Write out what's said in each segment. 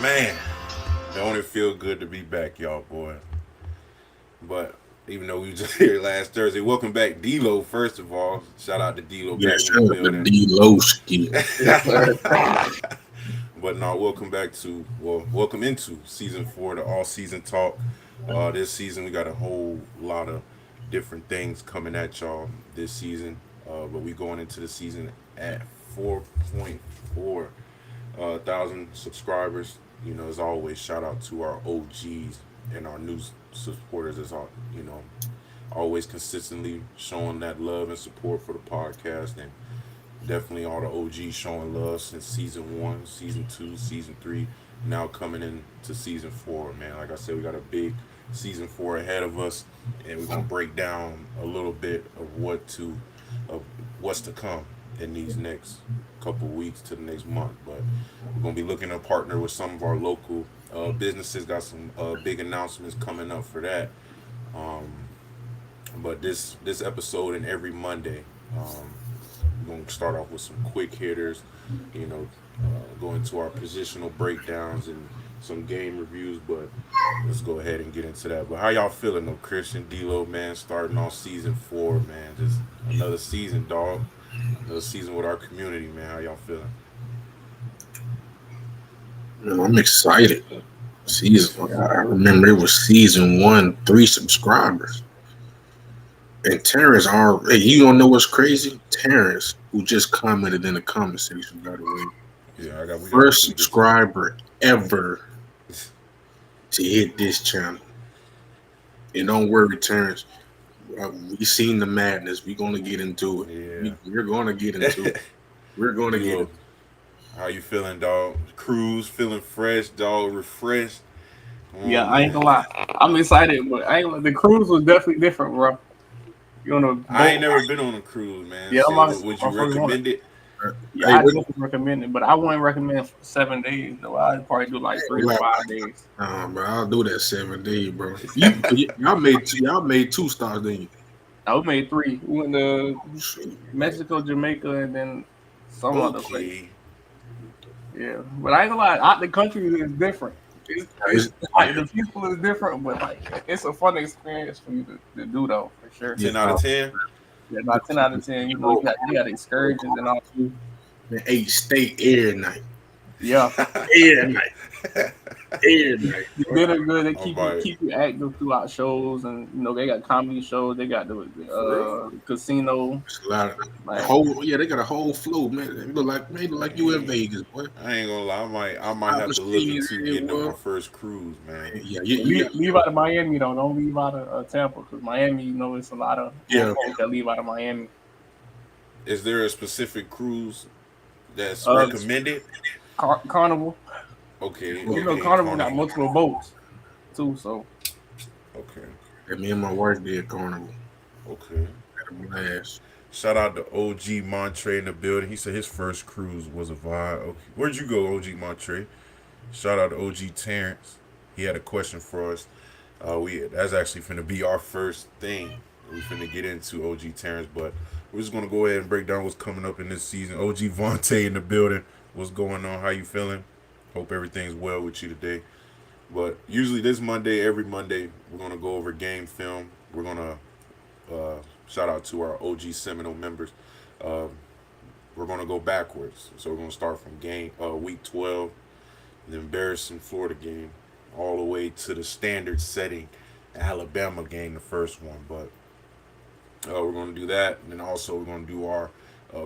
Man, don't it feel good to be back, y'all, boy? But even though we were just here last Thursday, welcome back, D-Lo. First of all, shout out to D-Lo Yeah, back in the shout out to building. D Lowski. Yes, sir. But no, welcome into season 4, the all season talk. This season we got a whole lot of different things coming at y'all this season. But we going into the season at 4.4 thousand subscribers. You know, as always, shout out to our OGs and our new supporters. As all you know, always consistently showing that love and support for the podcast, and definitely all the OGs showing love since season 1, season 2, season 3, now coming into season 4. Man, like I said, we got a big season 4 ahead of us, and we're gonna break down a little bit of what's to come in these next couple weeks to the next month. But we're gonna be looking to partner with some of our local businesses. Got some big announcements coming up for that. Um, but this episode and every Monday, we're gonna start off with some quick hitters. You know, go into our positional breakdowns and some game reviews. But let's go ahead and get into that. But how y'all feeling though, Christian D'Lo, man? Starting off season 4, man. Just another season, dog. Another season with our community, man. How y'all feeling? Man, I'm excited. I remember it was season 1, 3 subscribers. And Terrence, hey, you don't know what's crazy? Terrence, who just commented in the comment section, by the way, Yeah, I got. We got. first subscriber ever to hit this channel. And don't worry, Terrence, we seen the madness. We're gonna get into it. Yeah. We're gonna get into it. We're gonna get D'Lo, it. how you feeling, dog? Cruise, feeling fresh, dog. Refreshed. Come Yeah, on, I ain't man. gonna lie. I'm excited, but I ain't gonna, the cruise was definitely different, bro. You on a I ain't boat? never been on a cruise, man. Yeah, So, would my you first one. recommend it? Yeah, Hey, I wait, definitely recommend it, but I wouldn't recommend 7 days though. I'd probably do like 3 to 5 days. bro, I'll do that 7 days, bro. Y'all made 2 stars, didn't you? I we made three. We went to Shoot. Mexico, Jamaica, and then some other place. Okay. Yeah, but I ain't gonna lie. Out the country is different. It's like the people is different, but like it's a fun experience for you to do though, for sure. Yeah, 10 out of 10. Yeah, about 10 out of 10. You know, you got excursions and all too. man, ate steak every night. Yeah, Every night. Every night. the dinner good. They All right. keep you active throughout shows, and you know they got comedy shows. They got the For real? casino. It's a lot of Like, they got a whole flow, man. It look like you in Dang. Vegas, boy. I ain't gonna lie. I might I have was to look seeing into it getting on my was. first cruise, man. Yeah, you got leave out of Miami though. Don't leave out of Tampa because Miami, you know, it's a lot of more yeah. folks that leave out of Miami. Is there a specific cruise that's Uh, recommended? Carnival. Okay, You know, okay, Carnival got Carnival. multiple boats too. So Okay, And me and my wife did carnival. okay. Had a blast. Shout out to OG Montre in the building. He said his first cruise was a vibe. Okay. Where'd you go, OG Montre? Shout out to OG Terrence. He had a question for us. That's actually finna be our first thing we finna get into, OG Terrence. But we're just gonna go ahead and break down what's coming up in this season. OG Vontae in the building. What's going on? How you feeling? Hope everything's well with you today. But usually this Monday, every Monday, we're gonna go over game film. We're gonna shout out to our OG Seminole members. Uh, we're gonna go backwards. So we're gonna start from game week 12, the embarrassing Florida game, all the way to the standard setting Alabama game, the first one. But we're going to do that, and then also we're going to do our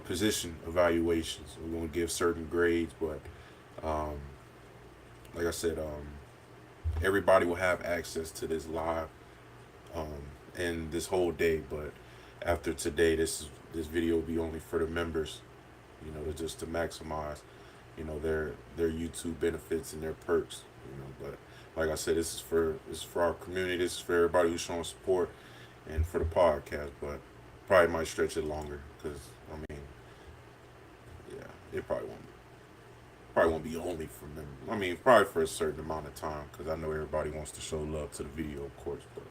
position evaluations. We're going to give certain grades, but um, like I said, everybody will have access to this live and this whole day. But after today, this video will be only for the members. You know, just to maximize, you know, their YouTube benefits and their perks. You know, but like I said, this is for our community. This is for everybody who's showing support, and for the podcast. But probably might stretch it longer because I mean, yeah, it probably won't be only for members. I mean, probably for a certain amount of time because I know everybody wants to show love to the video, of course. But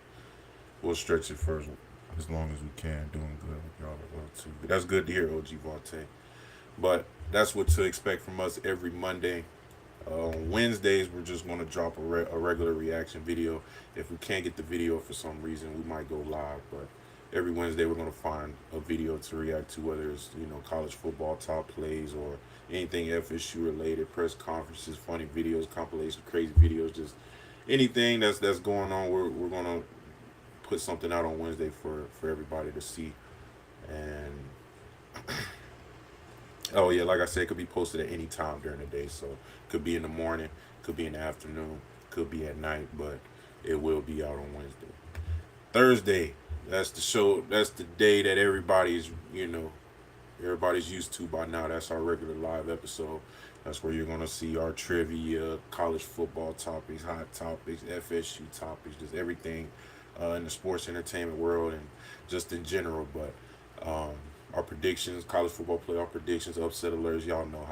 we'll stretch it for as long as we can. Doing good with y'all as well too. But that's good to hear, OG Vontae. But that's what to expect from us every Monday. On Wednesdays, we're just going to drop a regular reaction video. If we can't get the video for some reason, we might go live. But every Wednesday, we're going to find a video to react to, whether it's college football top plays or anything FSU related, press conferences, funny videos, compilations, crazy videos, just anything that's going on. We're going to put something out on Wednesday for everybody to see. And oh yeah, like I said, it could be posted at any time during the day. So it could be in the morning, could be in the afternoon, could be at night, but it will be out on Wednesday. Thursday, that's the show. That's the day that everybody's used to by now. That's our regular live episode. That's where you're gonna see our trivia, college football topics, hot topics, FSU topics, just everything in the sports entertainment world and just in general. But our predictions, college football playoff predictions, upset alerts. Y'all know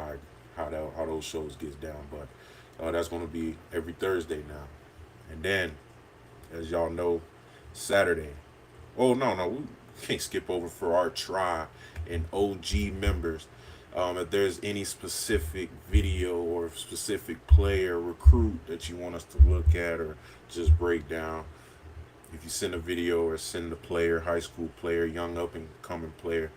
how those shows gets down. But that's gonna be every Thursday now. And then, as y'all know, Saturday. Oh no, we can't skip over for our try and OG members. If there's any specific video or specific player recruit that you want us to look at or just break down, if you send a video or send a player, high school player, young up and coming player,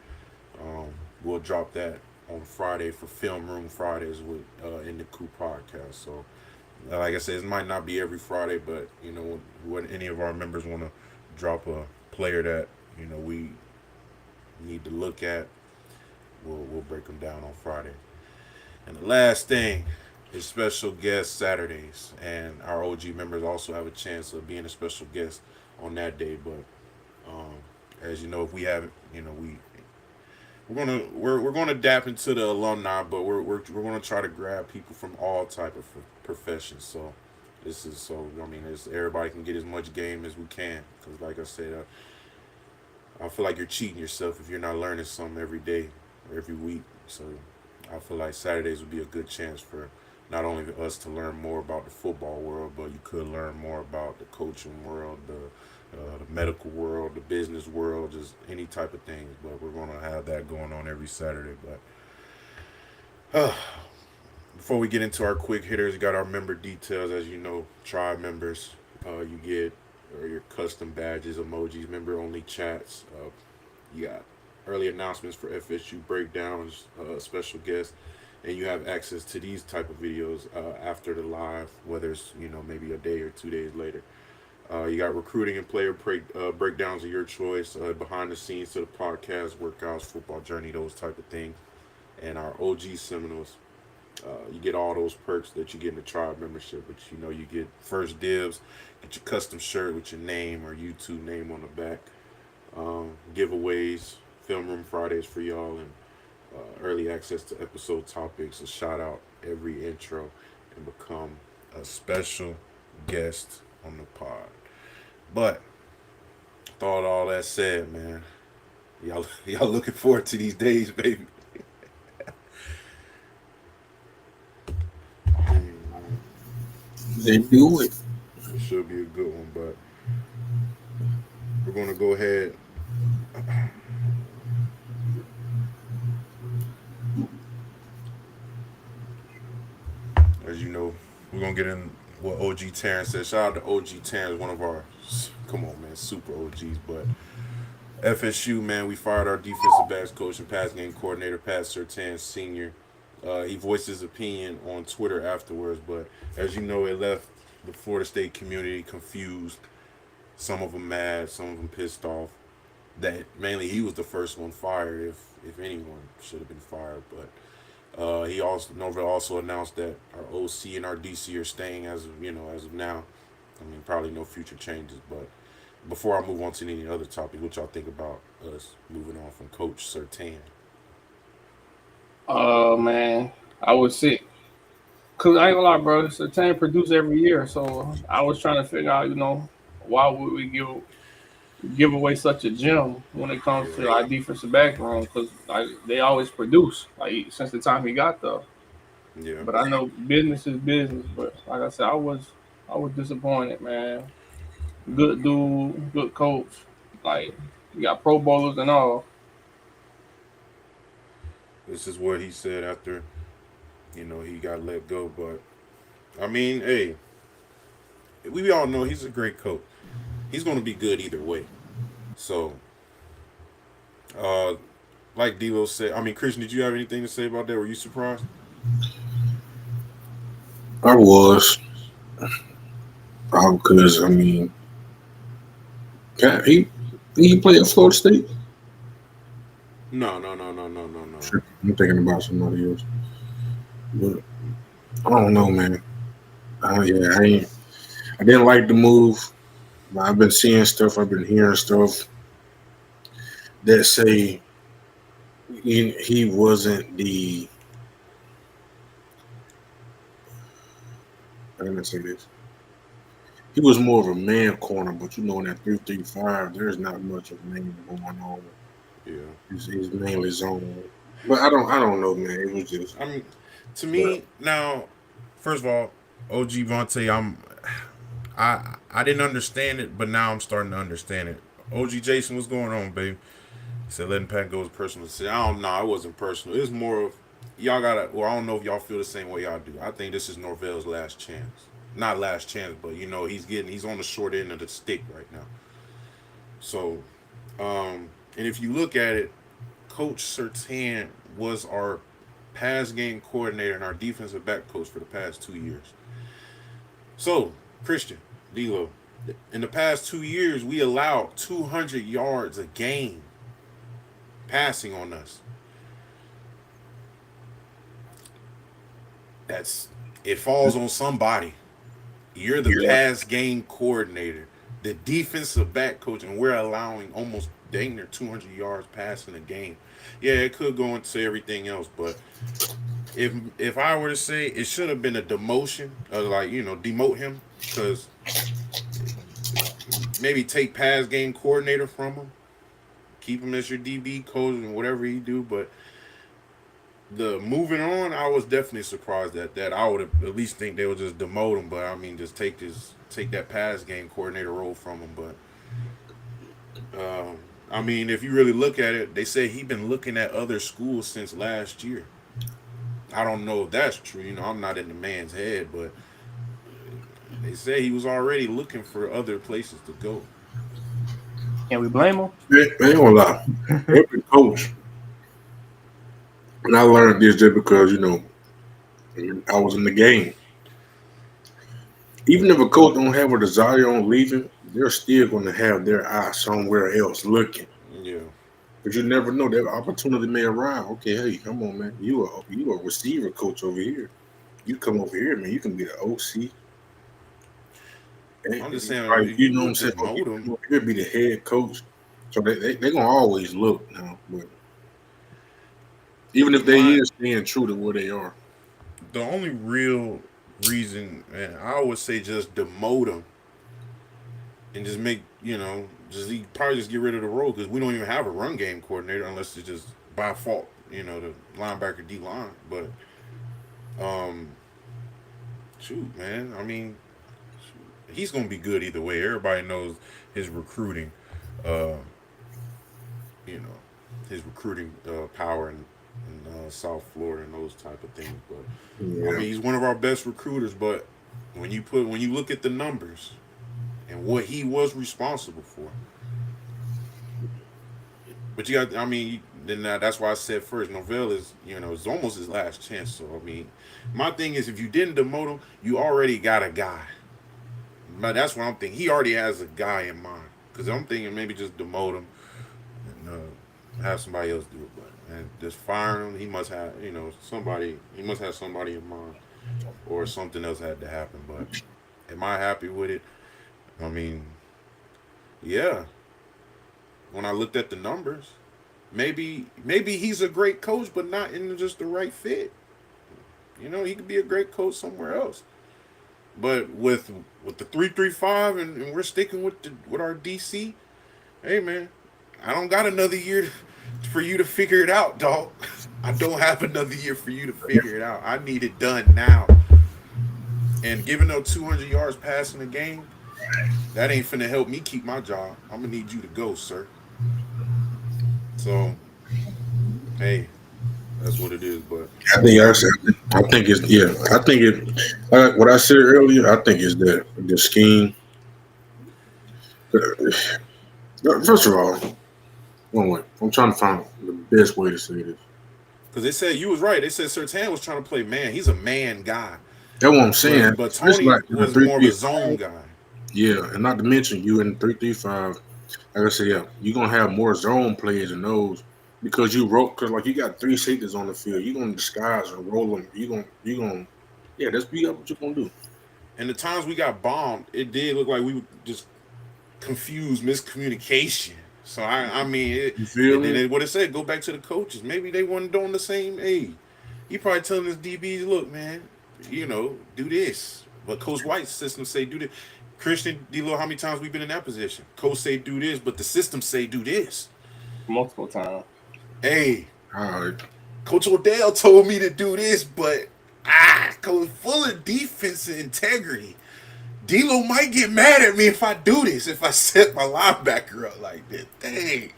we'll drop that on Friday for Film Room Fridays with in the Coup podcast. So, like I said, it might not be every Friday, but when any of our members want to drop a player that we need to look at, we'll break them down on Friday. And the last thing is special guest Saturdays, and our OG members also have a chance of being a special guest on that day. But as you know, if we haven't, we're gonna dap into the alumni, but we're gonna try to grab people from all type of professions. So this is everybody can get as much game as we can. Because like I said, I feel like you're cheating yourself if you're not learning something every day or every week. So I feel like Saturdays would be a good chance for not only us to learn more about the football world, but you could learn more about the coaching world, the medical world, the business world, just any type of things. But we're going to have that going on every Saturday. But before we get into our quick hitters, we got our member details. As you know, tribe members, you get your custom badges, emojis, member only chats. You got early announcements for FSU breakdowns, special guests, and you have access to these type of videos after the live, whether it's maybe a day or 2 days later. You got recruiting and player breakdowns of your choice, behind the scenes to the podcast, workouts, football journey, those type of things, and our OG seminars. You get all those perks that you get in the tribe membership, but you get first dibs, get your custom shirt with your name or YouTube name on the back, giveaways, Film Room Fridays for y'all, and early access to episode topics, a shout out every intro, and become a special guest on the pod. But thought all that said, man, y'all looking forward to these days, baby. They do it. It should be a good one, but we're gonna go ahead. As you know, we're gonna get in what OG Terrence said. Shout out to OG Terrence, one of our super OGs. But FSU, man, we fired our defensive backs coach and pass game coordinator, Pat Surtain Sr. He voiced his opinion on Twitter afterwards, but as you know, it left the Florida State community confused. Some of them mad, some of them pissed off. That mainly he was the first one fired, if anyone should have been fired. But Norvell also announced that our OC and our DC are staying as of now. I mean, probably no future changes. But before I move on to any other topic, what y'all think about us moving on from Coach Surtain? Man, I was sick. Cause I ain't gonna lie, bro. Surtain produce every year, so I was trying to figure out, why would we give away such a gem when it comes to our defensive back room? Because they always produce, since the time he got there. Yeah. But I know business is business. But like I said, I was disappointed, man. Good dude, good coach. You got Pro Bowlers and all. This is what he said after, he got let go. But I mean, hey, we all know he's a great coach. He's going to be good either way. So, uh, like D'Lo said, I mean, Christian, did you have anything to say about that? Were you surprised? I was, because I mean, he he played at Florida State. No, no, no, no, no, no, no. Sure, I'm thinking about somebody else, but I don't know, man. Yeah, I didn't like the move. I've been seeing stuff. I've been hearing stuff that say he wasn't the. I'm gonna say this. He was more of a man corner, but in that 3-3-5, there's not much of man going on. Yeah. He's mainly zone. But I don't know, man. It was just I mean, to but me now, first of all, OG Vontae, I didn't understand it, but now I'm starting to understand it. OG Jason, what's going on, babe? He said letting Pat go is personal. I don't know. It wasn't personal. It was more of y'all gotta. Well, I don't know if y'all feel the same way y'all do. I think this is Norvell's last chance. Not last chance, but he's on the short end of the stick right now. So, and if you look at it, Coach Sertan was our pass game coordinator and our defensive back coach for the past 2 years. So, Christian, D'Lo, in the past 2 years, we allowed 200 yards a game passing on us. That's it falls on somebody. You're the yeah, pass game coordinator, the defensive back coach, and we're allowing almost dang near 200 yards passing a game. Yeah, it could go into everything else, but if I were to say it should have been a demotion, like demote him because maybe take pass game coordinator from him, keep him as your DB coach and whatever he do. But the moving on, I was definitely surprised at that. I would have at least think they would just demote him, but I mean just take that pass game coordinator role from him. But I mean, if you really look at it, they say he been looking at other schools since last year. I don't know if that's true. I'm not in the man's head, but they say he was already looking for other places to go. Can we blame him? I ain't gonna lie. Every coach, and I learned this just because I was in the game. Even if a coach don't have a desire on leaving, they're still going to have their eye somewhere else looking. Yeah, But you never know that opportunity may arrive. Okay, hey, come on, man. You a receiver coach over here. You come over here, man. You can be the OC. I'm just And saying like, if you you know what I'm would saying? Or you demote him, come over here be the head coach. So they gonna always look now. But even if they my is staying true to where they are. the only real reason, man, I would say just demote him and just make just he probably just get rid of the role because we don't even have a run game coordinator unless it's just by fault, the linebacker D line. But um, shoot, man, I mean, he's gonna be good either way. Everybody knows his recruiting, uh, you know, his recruiting power in South Florida and those type of things. But I Yeah. mean, he's one of our best recruiters. But when you look at the numbers and what he was responsible for, but you got, I mean, then that's why I said first, Novell is, it's almost his last chance. So I mean, my thing is, if you didn't demote him, you already got a guy. But that's what I'm thinking. He already has a guy in mind. Because I'm thinking maybe just demote him and have somebody else do it. But and just firing him, he must have somebody. He must have somebody in mind, or something else had to happen. But am I happy with it? I mean, yeah. When I looked at the numbers, maybe he's a great coach, but not in just the right fit. He could be a great coach somewhere else. But with the 3-3-5 and we're sticking with our DC, hey man, I don't got another year for you to figure it out, dog. I don't have another year for you to figure it out. I need it done now. And giving up 200 yards passing the game, that ain't finna help me keep my job. I'm gonna need you to go, sir. So, hey, that's what it is. But I think it's yeah. I think What I said earlier, I think is that the scheme. First of all, I'm trying to find the best way to say this. Because they said you was right. They said Sertan was trying to play man. He's a man guy, That's what I'm saying. but It's Tony like in the was more of a 3-3-5. zone guy. Yeah, and not to mention you in 3-3-5. Like I said, yeah, you're gonna have more zone plays than those because because like you got three safeties on the field. You're gonna disguise and roll them. You gonna yeah, that's what you're gonna do. And the times we got bombed, it did look like we were just confused, miscommunication. So I mean, You feel and then me? what it said, go back to the coaches. Maybe they weren't doing the same. Hey, he probably telling his DBs, look, man, do this. But Coach White's system say do this. Christian D-Lo, how many times we been in that position? Coach say do this, but the system say do this. multiple times. Hey, All right. Coach Odell told me to do this, but Coach Fuller defense and integrity. D-Lo might get mad at me if I do this, if I set my linebacker up like this. Dang.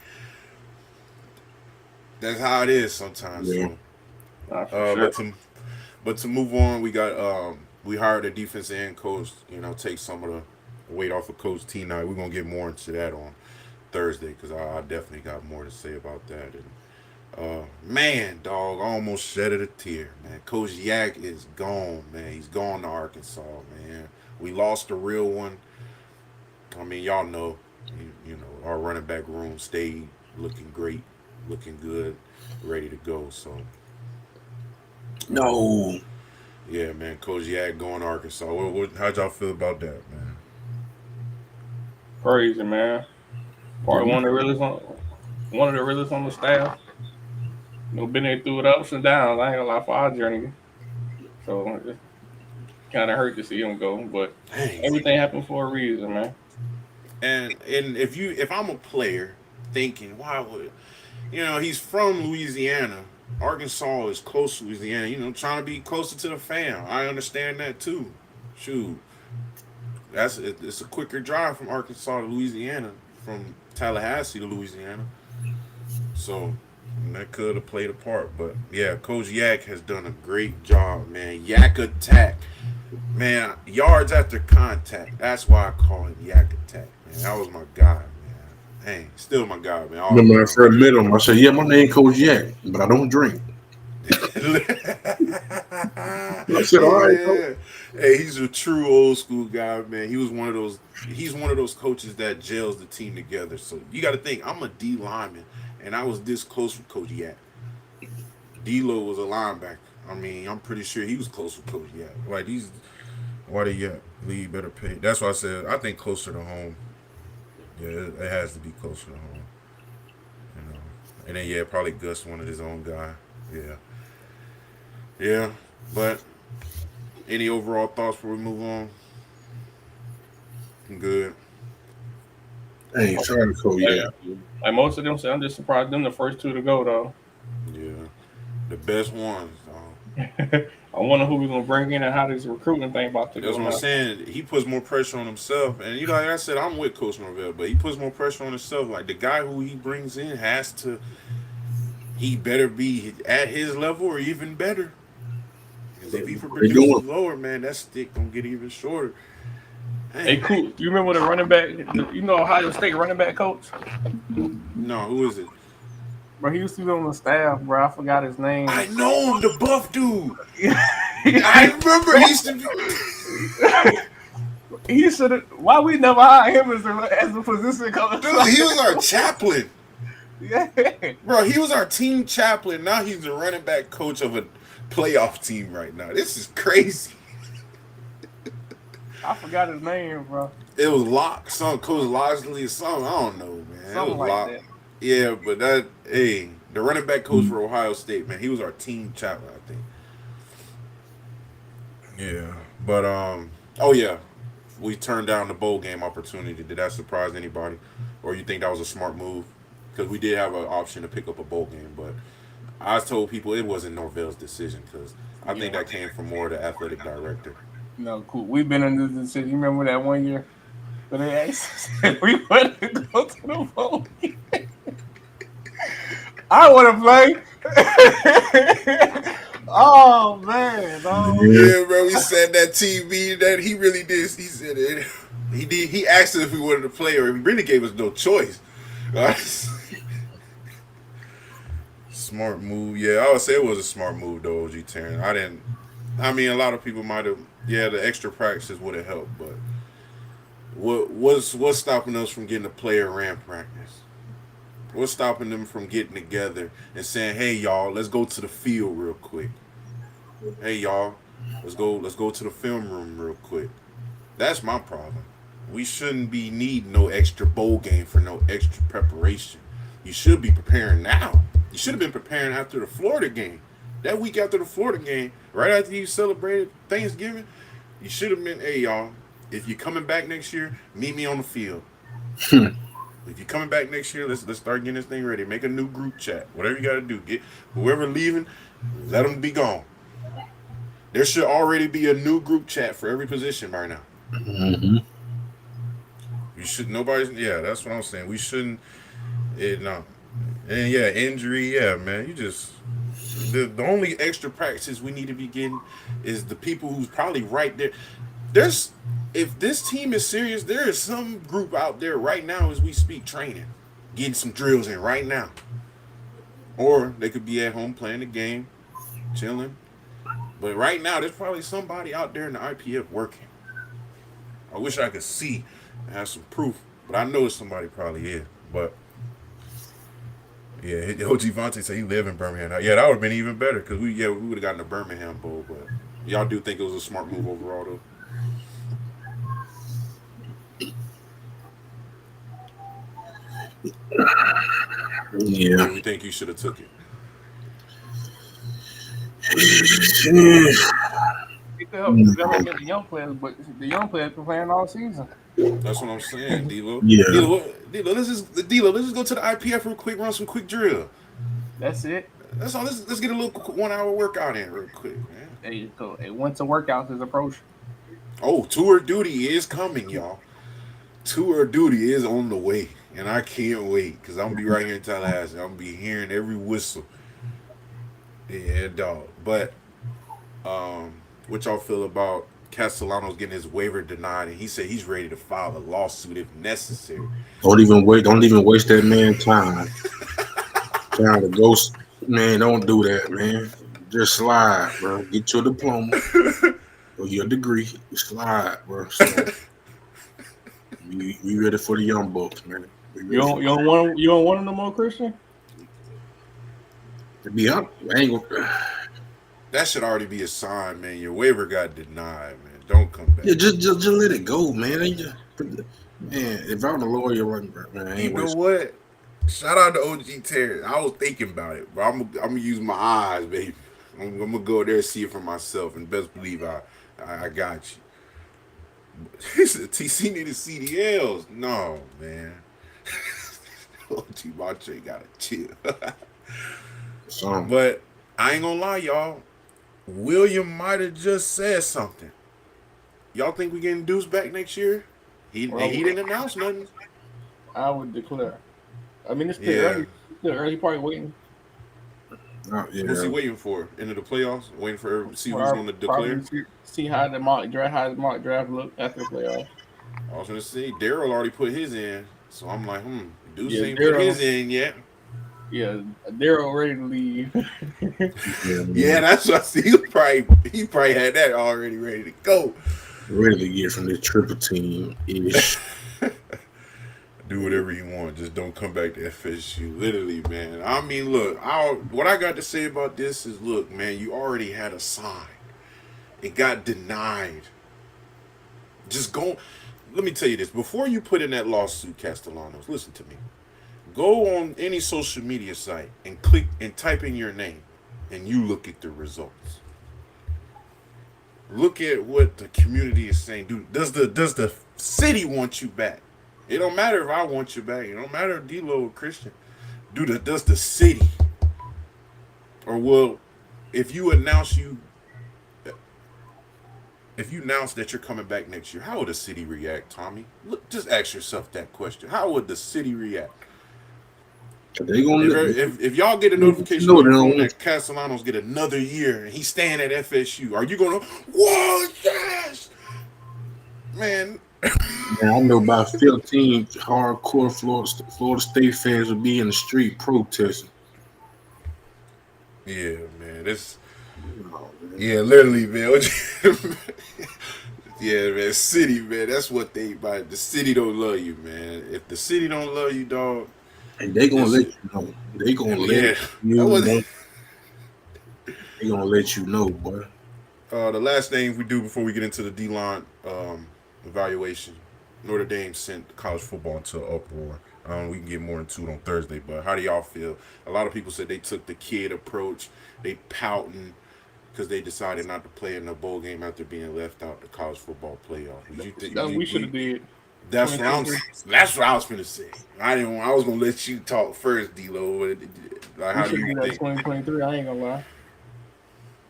That's how it is sometimes. Yeah. So, Sure. but to move on, we hired a defensive end coach. Take some of the weight off of Coach T. Now we're gonna get more into that on Thursday because I definitely got more to say about that. And man, dog, I almost shedded a tear, man. Coach Yak is gone, man. He's gone to Arkansas, man. We lost the real one. I mean, y'all know, our running back room stayed looking great, looking good, ready to go. So, No. yeah, man, Coach Yak going to Arkansas. How'd y'all feel about that, man? Crazy, man. Probably one of the realest on the staff. Been there through the ups and downs. I ain't gonna lie for our journey. So it kind of hurt to see him go, but Dang. everything happened for a reason, man. And if I'm a player thinking, why would he's from Louisiana. Arkansas is close to Louisiana, trying to be closer to the fam. I understand that too. Shoot. It's a quicker drive from Arkansas to Louisiana, from Tallahassee to Louisiana. So that could have played a part. But yeah, Coach Yak has done a great job, man. Yak attack. Man, yards after contact. That's why I call him Yak attack, man. That was my guy, man. Dang, still my guy, man. Remember when I first met him, I said, yeah, my name Coach Yak, but I don't drink. I said, all right, Coach. Yeah. Hey, he's a true old school guy, man. He's one of those coaches that gels the team together. So you got to think, I'm a D lineman, and I was this close with Coach Yak. D-Lo was a linebacker. I mean, I'm pretty sure he was close with Coach Yak. Like why the Yak league better pay? That's why I said I think closer to home. Yeah, it has to be closer to home. And then probably Gus wanted his own guy. Yeah. Yeah, but any overall thoughts before we move on? I'm good. Hey, sorry, Coach Yak. Like most of them say, I'm just surprised them the first two to go though. Yeah, the best ones. I wonder who we're gonna bring in and how this recruiting thing about to go. That's what I'm saying. He puts more pressure on himself, and like I said, I'm with Coach Norvell, but he puts more pressure on himself. Like the guy who he brings in he better be at his level or even better. Because if he produces lower, man, that stick gonna get even shorter. Hey, cool. You remember the running back? Ohio State running back coach? No, who is it? Bro, he used to be on the staff, bro. I forgot his name. I know him, the buff dude. I remember he used to be. He should have. Why we never hired him as a position coach? Dude, he was our chaplain. Yeah. Bro, he was our team chaplain. Now he's the running back coach of a playoff team right now. This is crazy. I forgot his name, bro. It was Coach Loxley or something. I don't know, man. Something like that. Yeah, but the running back coach for Ohio State, man, he was our team chaplain, I think. Yeah, but oh yeah, we turned down the bowl game opportunity. Did that surprise anybody, or you think that was a smart move? Because we did have an option to pick up a bowl game, but I told people it wasn't Norvell's decision because I think that came from more of the athletic director. No, cool. We've been in this decision. You remember that one year when they asked us if we wanted to go to the bowl game? I want to play. Oh man, no. Yeah. Yeah, bro. We said that TV that he really did. He said it. He did. He asked us if we wanted to play, or he really gave us no choice. Smart move. Yeah, I would say it was a smart move though, OG Terran. I didn't. I mean, a lot of people might have. Yeah, the extra practices would have helped, but what's stopping us from getting a player ran practice? What's stopping them from getting together and saying, "Hey, y'all, let's go to the field real quick. Hey, y'all, let's go to the film room real quick." That's my problem. We shouldn't be needing no extra bowl game for no extra preparation. You should be preparing now. You should have been preparing after the Florida game. That week after the Florida game, right after you celebrated Thanksgiving, you should have been, hey y'all, if you're coming back next year, meet me on the field. If you're coming back next year, let's start getting this thing ready. Make a new group chat. Whatever you gotta do. Get whoever leaving, let them be gone. There should already be a new group chat for every position by now. Mm-hmm. You should nobody's yeah, that's what I'm saying. We shouldn't no. And yeah, injury, yeah, man. You just the only extra practices we need to be getting is the people who's probably right there. There's if this team is serious, there is some group out there right now as we speak training, getting some drills in right now. Or they could be at home playing the game, chilling. But right now, there's probably somebody out there in the IPF working. I wish I could see and have some proof, but I know somebody probably is. But yeah, OG Vontae said he live in Birmingham now. Yeah, that would have been even better because we would have gotten the Birmingham Bowl. But y'all do think it was a smart move overall though? Yeah. Yeah, we think you should have took it. It could help development the young players, but the young players been playing all season. That's what I'm saying, D-Lo. Yeah. D-Lo, let's just go to the IPF real quick, run some quick drill. That's it. That's all. Let's get a little 1 hour workout in real quick, man. Hey, so a winter workout is approaching. Oh, tour duty is coming, y'all. Tour duty is on the way, and I can't wait because I'm gonna be right here in Tallahassee. I'm gonna be hearing every whistle. Yeah, dog. But what y'all feel about Castellanos getting his waiver denied, and he said he's ready to file a lawsuit if necessary. Don't even wait. Don't even waste that man's time. Trying to ghost, man. Don't do that, man. Just slide, bro. Get your diploma or your degree. Slide, bro. So, we ready for the young bucks, man. You don't want him no more, Christian? To be honest, I ain't gonna. That should already be a sign, man. Your waiver got denied, man. Don't come back. Yeah, just let it go, man. Man, if I'm a lawyer, man, I ain't You know wasting. what? Shout out to OG Terry. I was thinking about it, but I'm gonna use my eyes, baby. I'm gonna go there and see it for myself, and best believe I got you. He said TC needed CDLs. No, man. OG Montre gotta chill. But I ain't gonna lie, y'all. William might have just said something. Y'all think we getting Deuce back next year? He didn't announce nothing. I would declare. I mean, it's still early. Still early, probably waiting. Yeah. What's he waiting for? Into the playoffs? Waiting for see who's going to declare? See how the mock draft look after the playoffs. I was going to say, Daryl already put his in. So I'm like, Deuce Yeah, ain't put his in yet. Yeah, Daryl ready to leave. Yeah, that's what I see. He probably had that already ready to go. Ready to get from the triple team ish. Do whatever you want. Just don't come back to FSU. Literally, man. I mean, look, what I got to say about this is, look, man, you already had a sign. It got denied. Just go. Let me tell you this. Before you put in that lawsuit, Castellanos, listen to me. Go on any social media site and click and type in your name, and you look at the results. Look at what the community is saying. Dude, does the city want you back? It don't matter if I want you back. It don't matter if D-Lo or Christian. Does the city? Or well, if you announce that you're coming back next year, how would the city react, Tommy? Look, just ask yourself that question. How would the city react? They gonna If y'all get a notification on your phone that Castellanos get another year and he's staying at FSU, are you gonna? Whoa, yes, man. Man, I know about 15 hardcore Florida State fans will be in the street protesting. Yeah, man. This. Oh, man. Yeah, literally, man. Yeah, man. City, man. That's what they. The city don't love you, man. If the city don't love you, dog. And they gonna let you know. They gonna let yeah, you that was. know. They gonna let you know, boy. The last thing we do before we get into the D-line evaluation, Notre Dame sent college football into an uproar. We can get more into it on Thursday, but how do y'all feel? A lot of people said they took the kid approach. They pouting because they decided not to play in the bowl game after being left out the college football playoff. We should have did. That's what I was gonna say. I was gonna let you talk first, D-Lo. Like, how do you think? 2023. I ain't gonna lie.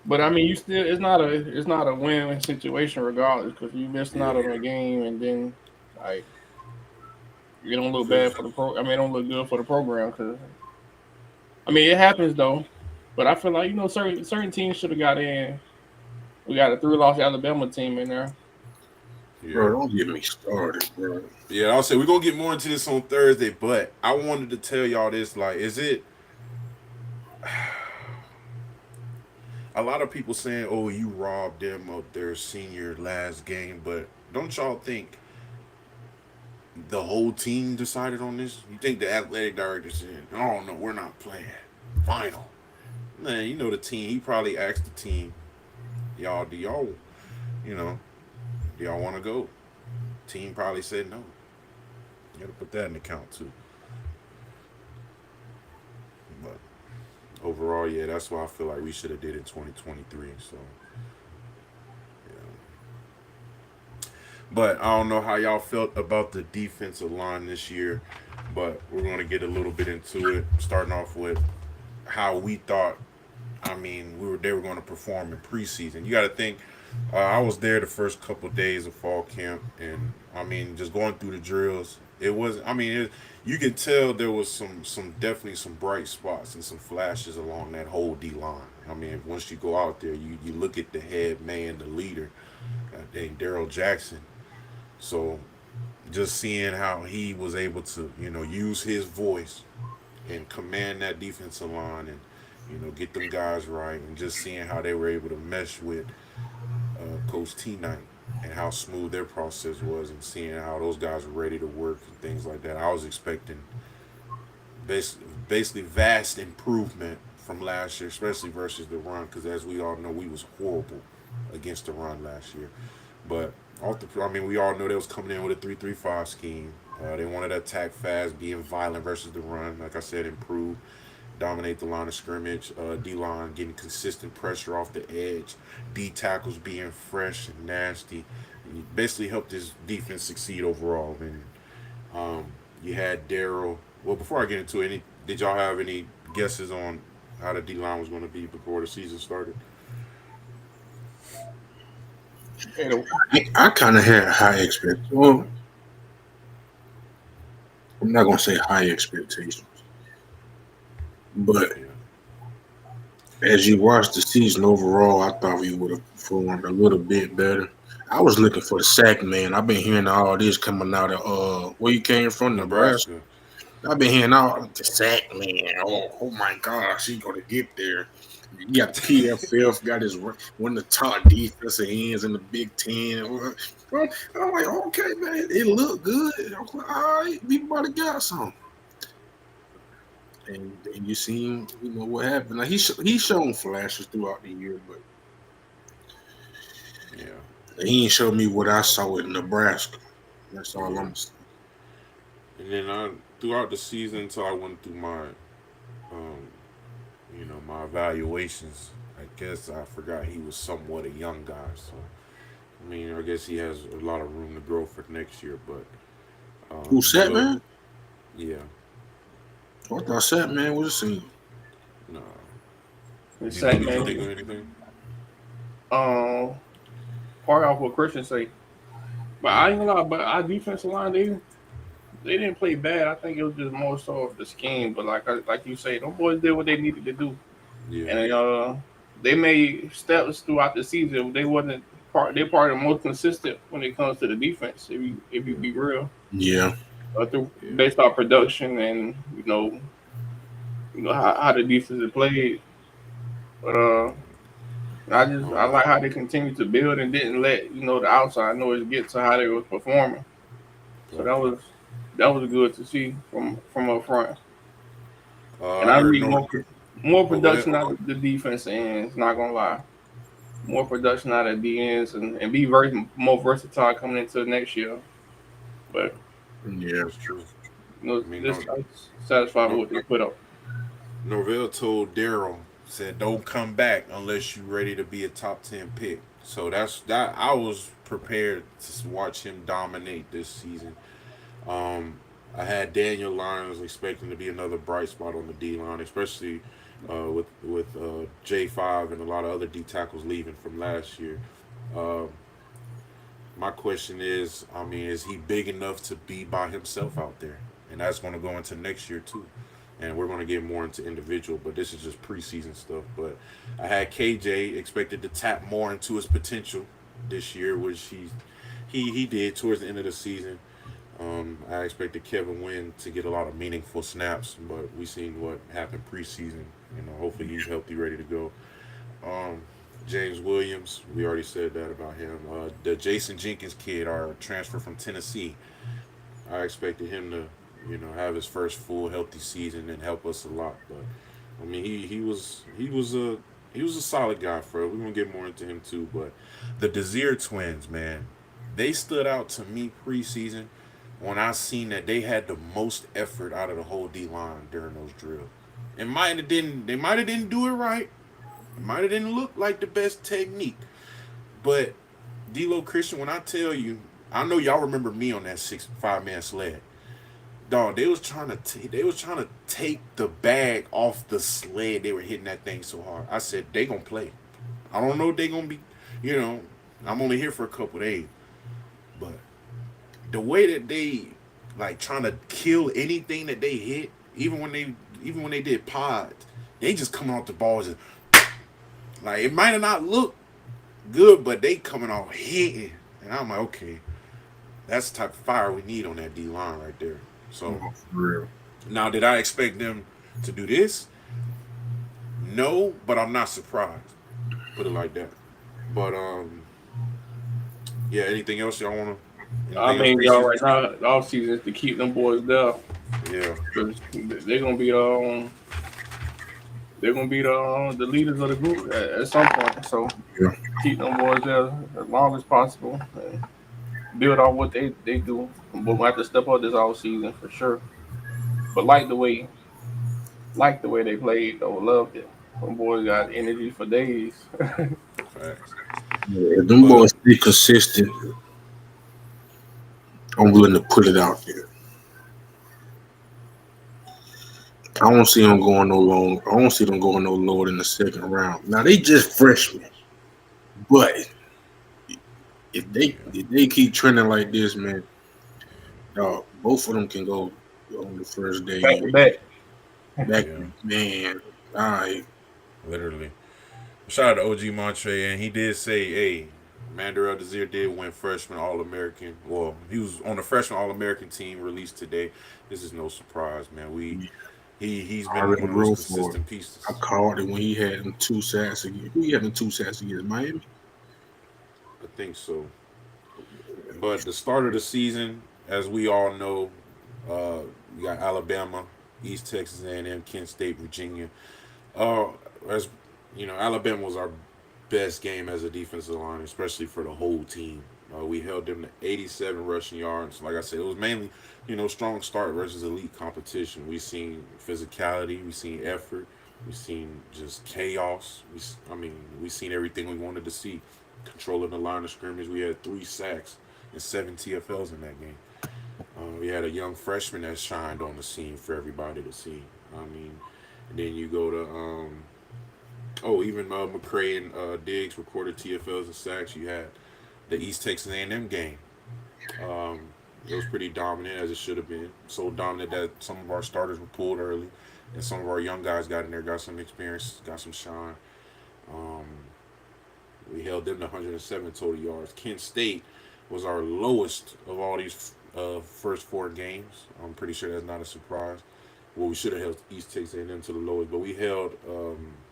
But I mean, it's not a win-win situation regardless, because you missing out on a game and then like you don't look bad for the pro. I mean, it don't look good for the program because I mean it happens though. But I feel like certain teams should have got in. We got a 3-loss Alabama team in there. Yeah. Bro, don't get me started, bro. Yeah, I'll say we're gonna get more into this on Thursday, but I wanted to tell y'all this. Like, is it? A lot of people saying, "Oh, you robbed them of their senior last game," but don't y'all think the whole team decided on this? You think the athletic director said, "Oh no, we're not playing final"? Man, you know the team. He probably asked the team, "Y'all, do y'all want to go?" Team probably said no. You gotta put that in account too. But overall, yeah, that's why I feel like we should have did it 2023. So, yeah. But I don't know how y'all felt about the defensive line this year, but we're gonna get a little bit into it. Starting off with how we thought. I mean, they were going to perform in preseason. You got to think. I was there the first couple of days of fall camp, and I mean, just going through the drills. It was. I mean, you can tell there was definitely some bright spots and some flashes along that whole D line. I mean, once you go out there, you look at the head man, the leader, named Daryl Jackson. So, just seeing how he was able to, use his voice and command that defensive line and get them guys right, and just seeing how they were able to mesh with Coach T Knight and how smooth their process was, and seeing how those guys were ready to work and things like that. I was expecting basically vast improvement from last year, especially versus the run, because as we all know, we was horrible against the run last year. But we all know they was coming in with a 3-3-5 scheme. They wanted to attack fast, being violent versus the run. Like I said, improve. Dominate the line of scrimmage, D-line getting consistent pressure off the edge, D tackles being fresh and nasty. And you basically helped this defense succeed overall. And you had Daryl. Well, before I get into it, did y'all have any guesses on how the D-line was going to be before the season started? I kind of had high expectations. Well, I'm not going to say high expectations. But as you watch the season overall, I thought we would have performed a little bit better. I was looking for the sack man. I've been hearing all this coming out of where you came from, Nebraska. I've been hearing all the sack man. Oh my gosh, he's gonna get there. You got the PFF, got his one of the top defensive ends in the Big Ten. I'm like, okay, man, it looked good. I'm like, all right, we about to got some. And you seen, what happened. Like he's shown flashes throughout the year, but he ain't showed me what I saw in Nebraska. That's all I'm saying. And then throughout the season, until I went through my, my evaluations, I guess I forgot he was somewhat a young guy. So, I mean, I guess he has a lot of room to grow for next year. But who's that, man? Yeah. I thought Sat Man was a senior. No. Did you think of anything? Part off what Christian say. But I ain't gonna lie, but our defensive line, they didn't play bad. I think it was just more so of the scheme. But like you say, them boys did what they needed to do, Yeah, and they made steps throughout the season. They wasn't part. They're part of the most consistent when it comes to the defense. If you yeah, be real, Yeah. through, yeah. based off production and how the defense is played. But I Um, like how they continued to build and didn't let the outside noise get to how they was performing. So that okay. was good to see from up front. And I I heard need North. more Oh, go ahead. production out of the defense ends. Not gonna lie, more production out of the ends and be very more versatile coming into next year. But Yeah. That's true. I mean, this I'm satisfied with no, what they put up. Norvell told Daryl, said, "Don't come back unless you're ready to be a top 10 pick." So that's that. I was prepared to watch him dominate this season. Um, I had Daniel Lyons expecting to be another bright spot on the D line, especially with J5 and a lot of other D tackles leaving from last year. Uh, my question is, I mean, is he big enough to be by himself out there? And that's going to go into next year too. And we're going to get more into individual, but this is just preseason stuff. But I had KJ expected to tap more into his potential this year, which he did towards the end of the season. I expected Kevin Wynn to get a lot of meaningful snaps, but we seen what happened preseason. Hopefully he's healthy, ready to go. Um, James Williams, we already said that about him. The Jason Jenkins kid, our transfer from Tennessee, I expected him to, have his first full healthy season and help us a lot. But I mean, he was a solid guy for us. We're gonna get more into him too. But the Desir twins, man, they stood out to me preseason when I seen that they had the most effort out of the whole D line during those drills. They might have didn't do it right. It might have didn't look like the best technique, but D'Lo Christian, when I tell you, I know y'all remember me on that 6 5 man sled. Dog, they was trying to take the bag off the sled. They were hitting that thing so hard. I said they gonna play. I don't know if they gonna be. You know, I'm only here for a couple days, but the way that they like trying to kill anything that they hit, even when they did pods, they just coming off the balls and like it might have not looked good, but they coming off hitting, and I'm like, okay, that's the type of fire we need on that D line right there. So Oh, for real. now, did I expect them to do this? No, but I'm not surprised. Put it like that. But yeah. Anything else y'all wanna? I Anything else mean, y'all preseason? right now the off season is to keep them boys there. Yeah, 'Cause they're gonna be the leaders of the group at some point. So Yeah. keep them boys there as long as possible. And build on what they do. But we have to step up this off season for sure. But like the way they played though. Loved it. Them boys got energy for days. facts. Yeah, them But boys be consistent. I'm willing to put it out there. I don't see them going no long. I don't see them going no lower than the second round. Now they just freshmen, but yeah, if they keep trending like this, man, both of them can go on the first Back day. to back. Back, yeah, man. All right. literally. Shout out to OG Montre, and he did say, "Hey, Mandel Desir did win freshman All American. Well, he was on the freshman All American team released today. This is no surprise, man. He's I been already one of those wrote for it. consistent I pieces. called it when he had them 2 sacks again. Who he having 2 sacks against? Miami? I think so. But the start of the season, as we all know, we got Alabama, East Texas A&M, Kent State, Virginia. Uh, as Alabama was our best game as a defensive line, especially for the whole team. We held them to 87 rushing yards. Like I said, it was mainly, strong start versus elite competition. We seen physicality, we seen effort, we seen just chaos. We seen everything we wanted to see. Controlling the line of scrimmage, we had 3 sacks and 7 TFLs in that game. We had a young freshman that shined on the scene for everybody to see. I mean, and then you go to even McCray and Diggs recorded TFLs and sacks. You had the East Texas A&M game. Um, It was pretty dominant as it should have been. So dominant that some of our starters were pulled early, and some of our young guys got in there, got some experience, got some shine. Um, we held them to 107 total yards. Kent State was our lowest of all these first four games. I'm pretty sure that's not a surprise. Well, we should have held East Texas A&M to the lowest, but we held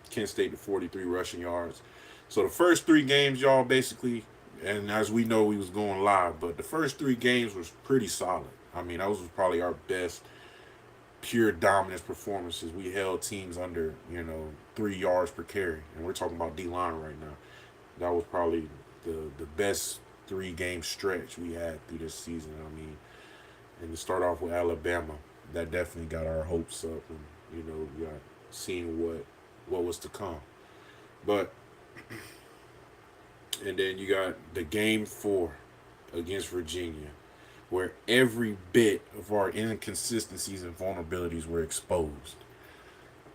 Kent State to 43 rushing yards. So the first three games, y'all, basically, and as we know, we was going live, but the first three games was pretty solid. I mean, that was probably our best pure dominance performances. We held teams under, 3 yards per carry, and we're talking about D line right now. That was probably the best 3 game stretch we had through this season. I mean, and to start off with Alabama, that definitely got our hopes up, and we got seeing what was to come. But and then you got the game 4 against Virginia, where every bit of our inconsistencies and vulnerabilities were exposed,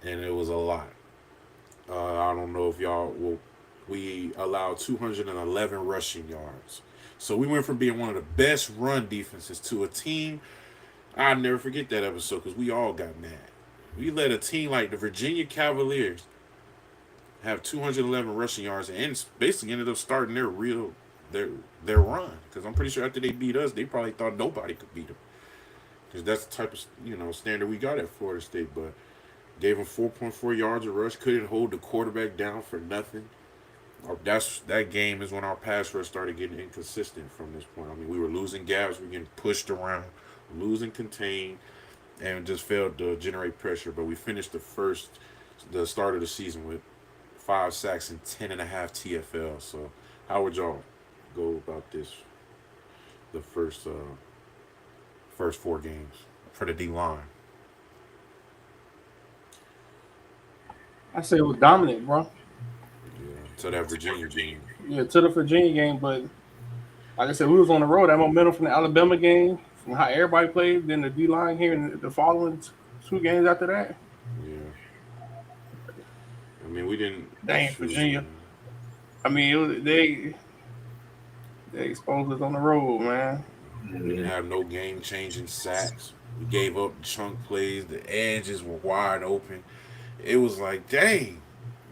and it was a lot. I don't know if y'all will. We allowed 211 rushing yards. So we went from being one of the best run defenses to a team. I'll never forget that episode because we all got mad. We let a team like the Virginia Cavaliers have 211 rushing yards and basically ended up starting their run, because I'm pretty sure after they beat us, they probably thought nobody could beat them, because that's the type of standard we got at Florida State. But gave them 4.4 yards a rush, couldn't hold the quarterback down for nothing. That game is when our pass rush started getting inconsistent from this point. I mean, we were losing gaps, we were getting pushed around, losing contain, and just failed to generate pressure. But we finished the start of the season with 5 sacks and 10.5 TFL. So how would y'all go about this? The first 4 games for the D line. I say it was dominant, bro. Yeah, to that Virginia game. Yeah, to the Virginia game, but like I said, we was on the road. That momentum from the Alabama game, from how everybody played, then the D line here, and the following 2 games after that. Yeah. I mean, we didn't. Dang, Virginia. I mean, they exposed us on the road, man. We didn't have no game-changing sacks. We gave up chunk plays. The edges were wide open. It was like, dang,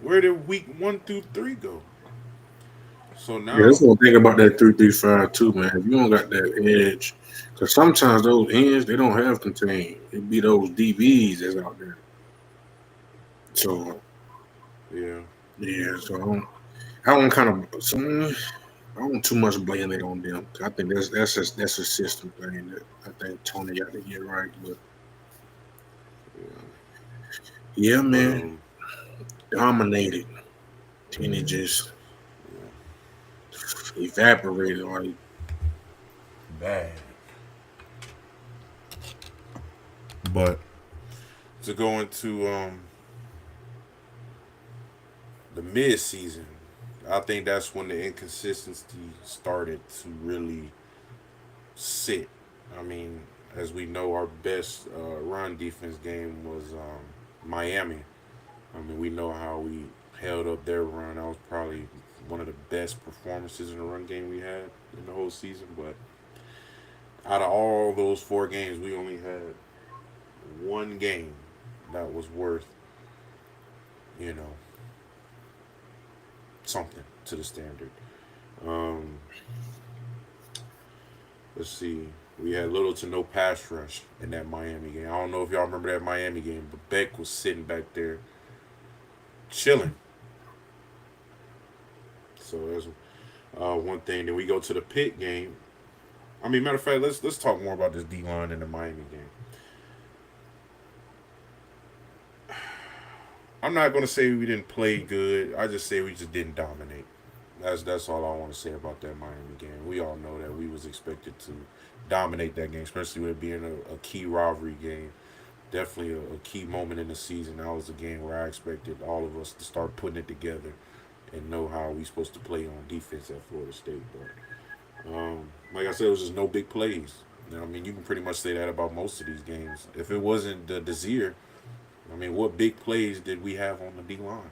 where did week 1 through 3 go? So now, Yeah, that's one thing about that 3-3-5 too, man. If you don't got that edge, because sometimes those ends they don't have contain. It be those DBs that's out there. So yeah. So I don't kind of. I don't too much blame it on them. I think that's a system thing that I think Tony got to get right. But yeah, man, dominated, and it just evaporated like bad. But to go into the mid-season, I think that's when the inconsistency started to really sit. I mean, as we know, our best run defense game was Miami. I mean, we know how we held up their run. That was probably one of the best performances in the run game we had in the whole season. But out of all those 4 games, we only had 1 game that was worth, something to the standard. Let's see. We had little to no pass rush in that Miami game. I don't know if y'all remember that Miami game, but Beck was sitting back there chilling. So that's one thing. Then we go to the Pitt game. I mean, matter of fact, let's talk more about this D line in the Miami game. I'm not going to say we didn't play good. I just say we just didn't dominate. That's all I want to say about that Miami game. We all know that we was expected to dominate that game, especially with it being a key rivalry game. Definitely a key moment in the season. That was a game where I expected all of us to start putting it together and know how we supposed to play on defense at Florida State. But like I said, it was just no big plays. I mean, you can pretty much say that about most of these games. If it wasn't the Desir, I mean, what big plays did we have on the D line?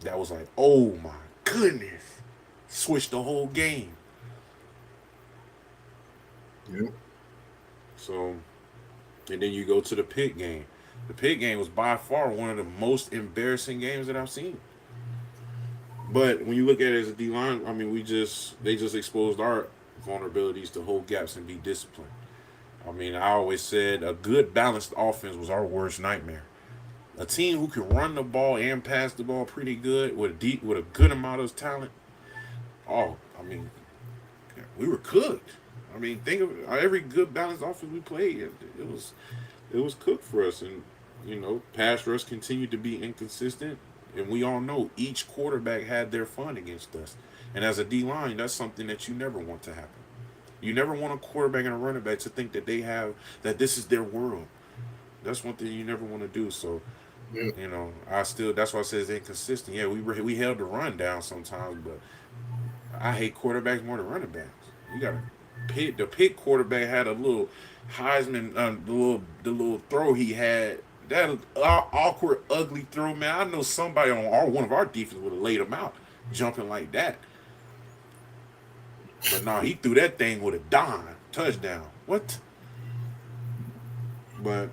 That was like, oh my goodness, switched the whole game. Yeah. So, and then you go to the Pitt game. The Pitt game was by far one of the most embarrassing games that I've seen. But when you look at it as a D line, I mean, they just exposed our vulnerabilities to hold gaps and be disciplined. I mean, I always said a good balanced offense was our worst nightmare. A team who can run the ball and pass the ball pretty good with a good amount of talent. Oh, I mean, we were cooked. I mean, think of every good balanced offense we played. It was cooked for us, and pass rush continued to be inconsistent. And we all know each quarterback had their fun against us. And as a D line, that's something that you never want to happen. You never want a quarterback and a running back to think that that this is their world. That's one thing you never want to do. So, Yeah. that's why I say it's inconsistent. Yeah, we held the run down sometimes, but I hate quarterbacks more than running backs. You got the Pitt quarterback had a little Heisman, the little throw he had. That awkward, ugly throw, man. I know somebody on one of our defense would have laid him out, jumping like that. But no, he threw that thing with a dime touchdown. What? But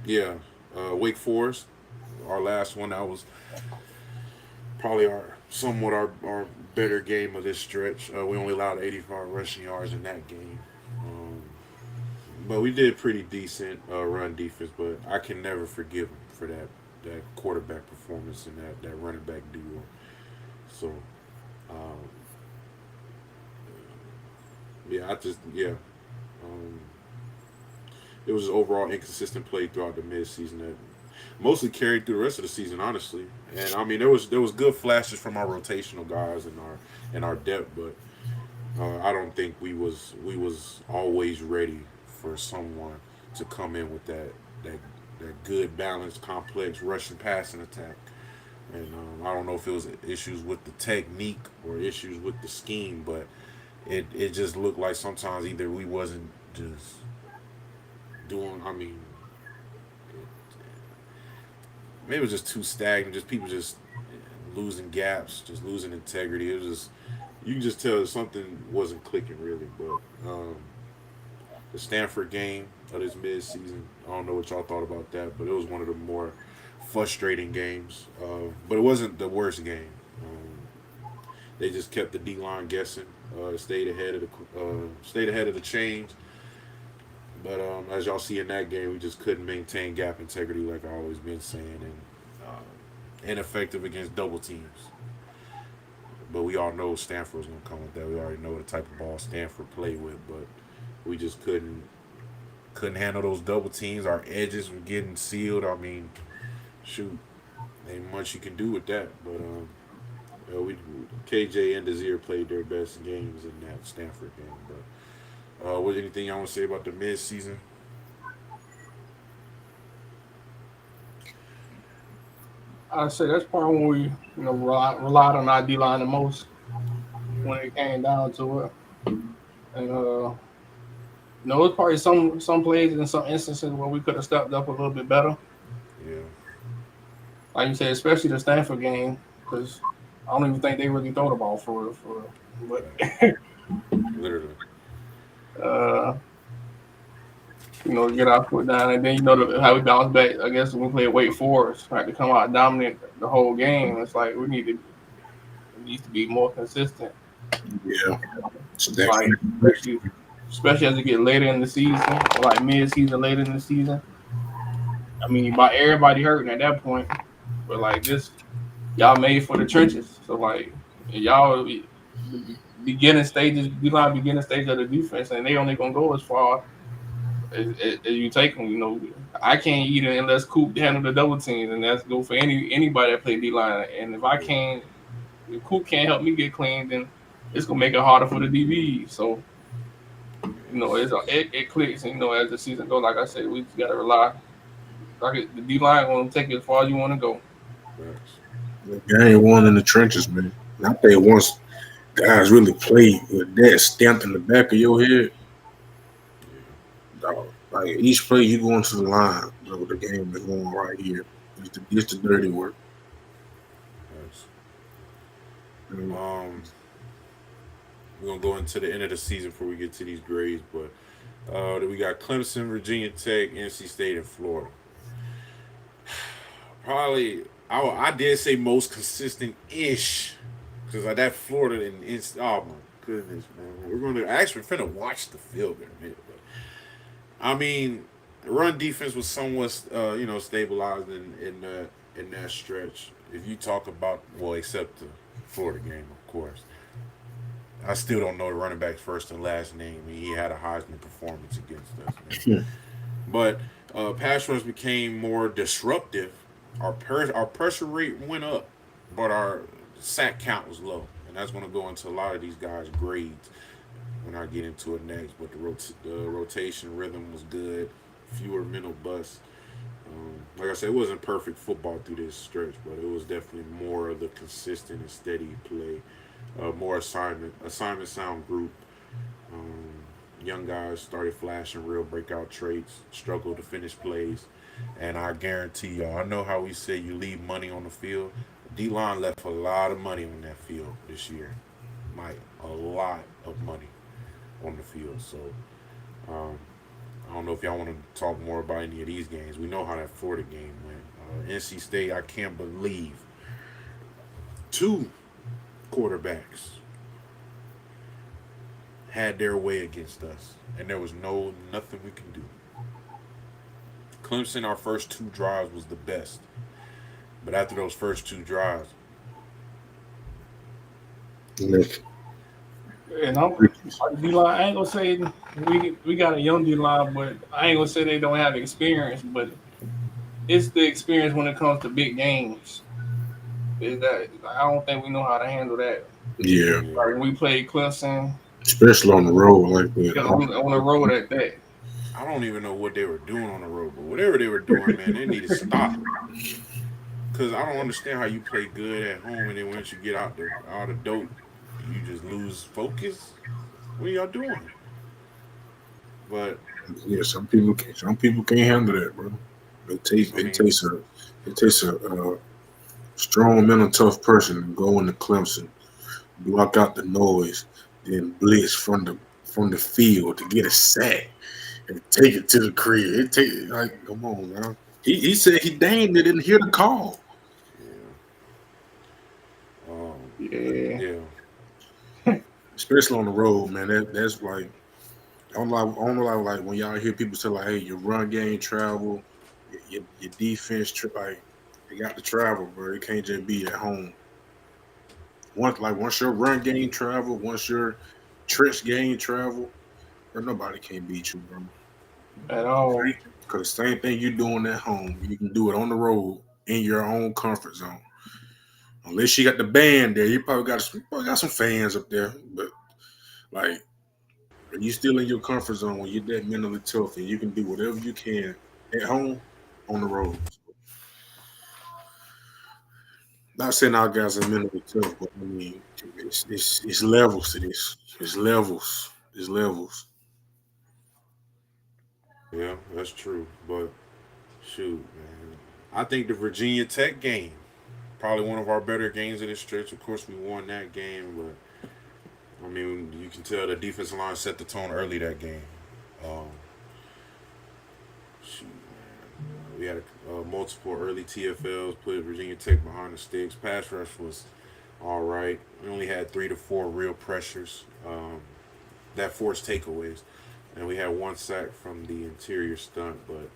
yeah, Wake Forest, our last one. That was probably our better game of this stretch. We only allowed 85 rushing yards in that game. But we did pretty decent run defense. But I can never forgive him for that quarterback performance and that running back duo. So, um, yeah. Um, it was overall inconsistent play throughout the midseason that mostly carried through the rest of the season, honestly. And I mean, there was good flashes from our rotational guys and our depth, but I don't think we was always ready for someone to come in with that that good balanced complex rushing passing attack. And I don't know if it was issues with the technique or issues with the scheme, but it just looked like sometimes either we wasn't just doing. I mean, maybe it was just too stagnant. Just people just losing gaps, just losing integrity. It was just you can just tell something wasn't clicking really. But the Stanford game of this midseason, I don't know what y'all thought about that, but it was one of the more frustrating games. But it wasn't the worst game. They just kept the D line guessing. Stayed ahead of the change. But as y'all see in that game, we just couldn't maintain gap integrity like I always been saying, and ineffective against double teams. But we all know Stanford's gonna come with that. We already know the type of ball Stanford played with, but we just couldn't handle those double teams. Our edges were getting sealed. I mean, shoot, ain't much you can do with that. But we KJ and Desir played their best games in that Stanford game. But was anything y'all want to say about the mid-season? I say that's probably when we, relied on our D line the most when it came down to it. And it was probably some plays and some instances where we could have stepped up a little bit better. Yeah. Like you said, especially the Stanford game, because I don't even think they really throw the ball for real. But Literally. uh, get our foot down, and then how we bounce back. I guess when we play Wake Forest, right, to come out and dominate the whole game. It's like it needs to be more consistent. Yeah. So Like especially as we get later in the season, or like mid-season, later in the season. I mean, by everybody hurting at that point, but like this, y'all made for the trenches. So like y'all beginning stages, beginning stage of the defense, and they only gonna go as far as you take them. I can't eat it unless Coop handle the double teams, and that's go for anybody that play D line. And if Coop can't help me get clean, then it's gonna make it harder for the DB. So it clicks, and as the season goes, like I said, we just gotta rely. Like the D line gonna take it as far as you want to go. game one in the trenches, man. And I think once guys really play with that stamped in the back of your head, dog, like each play you go into the line, the game is going right here. It's the dirty work. Yes. Mm. We're gonna go into the end of the season before we get to these grades, but we got Clemson, Virginia Tech, NC State, and Florida. Probably, I did say most consistent ish, because like that Florida and oh my goodness, man, we're gonna actually finna watch the field in a minute. But I mean, the run defense was somewhat stabilized in that stretch. If you talk about, well, except the Florida game, of course. I still don't know the running back's first and last name. He had a Heisman performance against us, man. But pass rush became more disruptive. Our pressure rate went up, but our sack count was low, and that's going to go into a lot of these guys' grades when I get into it next. But the rotation rhythm was good, fewer mental busts. Like I said, it wasn't perfect football through this stretch, but it was definitely more of the consistent and steady play, more assignment sound group. Um, Young guys started flashing real breakout traits, struggled to finish plays, and I guarantee y'all, I know how we say you leave money on the field. D line left a lot of money on that field this year, like a lot of money on the field. So um, I don't know if y'all want to talk more about any of these games. We know how that Florida game went. NC State, I can't believe two quarterbacks had their way against us, and there was nothing we can do. Clemson, our first two drives was the best, but after those first two drives, And I'm D line. I ain't gonna say we got a young D line, but I ain't gonna say they don't have experience. But it's the experience when it comes to big games. Is that I don't think we know how to handle that. Yeah, yeah, Like when we played Clemson, especially on the road like yeah, that. on the road at that. I don't even know what they were doing on the road, but whatever they were doing, man, they need to stop. Cause I don't understand how you play good at home and then once you get out of dope, you just lose focus. What are y'all doing? But Yeah, some people can't handle that, bro. It takes I it mean, takes a it takes a strong mental tough person to go into Clemson, block out the noise, then blitz from the field to get a sack and take it to the crib. It take like come on, man. He said he dang didn't hear the call. yeah, Yeah, yeah, Especially on the road, man. That's like I don't like when y'all hear people say like, "Hey, your run game travel, your defense like they got to travel, bro. It can't just be at home. Once your run game travel, once your trench game travel, bro, nobody can beat you, bro. at all. Because the same thing you're doing at home, you can do it on the road in your own comfort zone. Unless you got the band there, you probably got some fans up there, but like. When you still in your comfort zone, when you're that mentally tough, and you can do whatever you can at home, on the road. Not saying our guys are mentally tough, but I mean, it's levels to this. It's levels. It's levels. yeah. That's true. But shoot, man, I think the Virginia Tech game probably one of our better games of this stretch. Of course, we won that game, but I mean, you can tell the defensive line set the tone early that game. Um, Shoot, man. We had multiple early TFLs, put Virginia Tech behind the sticks. Pass rush was all right. We only had 3 to 4 real pressures that forced takeaways, and we had one sack from the interior stunt. But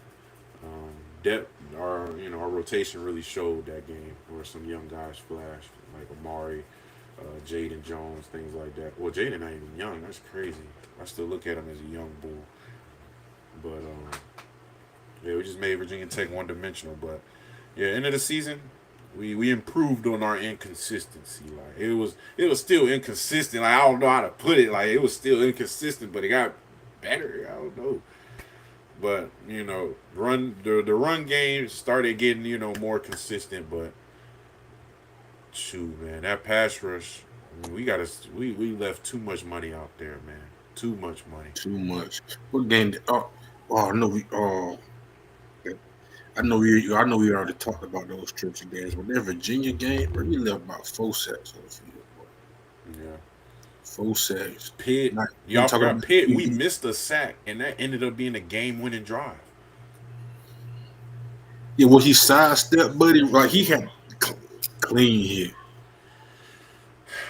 um, depth, our rotation really showed that game, where some young guys flashed like Amari, Jaden Jones, things like that. Well, Jaden not even young. That's crazy. I still look at him as a young bull, but. Yeah, we just made Virginia Tech one dimensional, but yeah, end of the season, we improved on our inconsistency. Like it was still inconsistent. Like I don't know how to put it. Like it was still inconsistent, but it got better. I don't know. But the run game started getting more consistent. But shoot, man, that pass rush, I mean, we left too much money out there, man. Too much money. Too much. What game? Oh no, I know we already talked about those trips and games, but that Virginia game, bro, we left about 4 sacks on the field, boy. Yeah, 4 sacks. Pitt, Not even y'all talking forgot about Pitt. We QB. missed a sack, and that ended up being a game-winning drive. Yeah, well, he sidestepped, buddy. Like he had clean hit.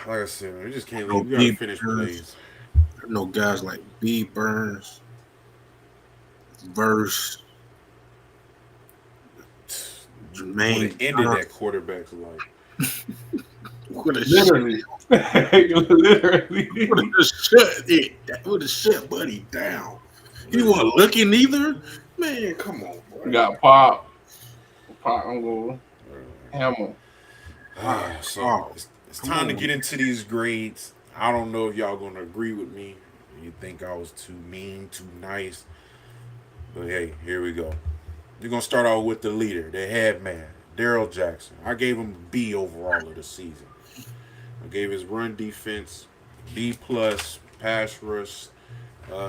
Like I said, we just can't No leave. We gotta B finish Burns. plays. I know guys like B Burns, Verse, Would have Jermaine ended that Johnson. quarterback's life. Would have shut, Literally. Literally. would have shut it. Would have shut Buddy down. He wasn't looking either. Man, come on, We boy. got Pop. Pop, I'm going Hammer. Wow, So wow. it's Come time to on. get into these grades. I don't know if y'all gonna agree with me. You think I was too mean, too nice, but hey, here we go. You're gonna start out with the leader, the head man, Daryl Jackson. I gave him a B overall of the season. I gave his run defense B plus, pass rush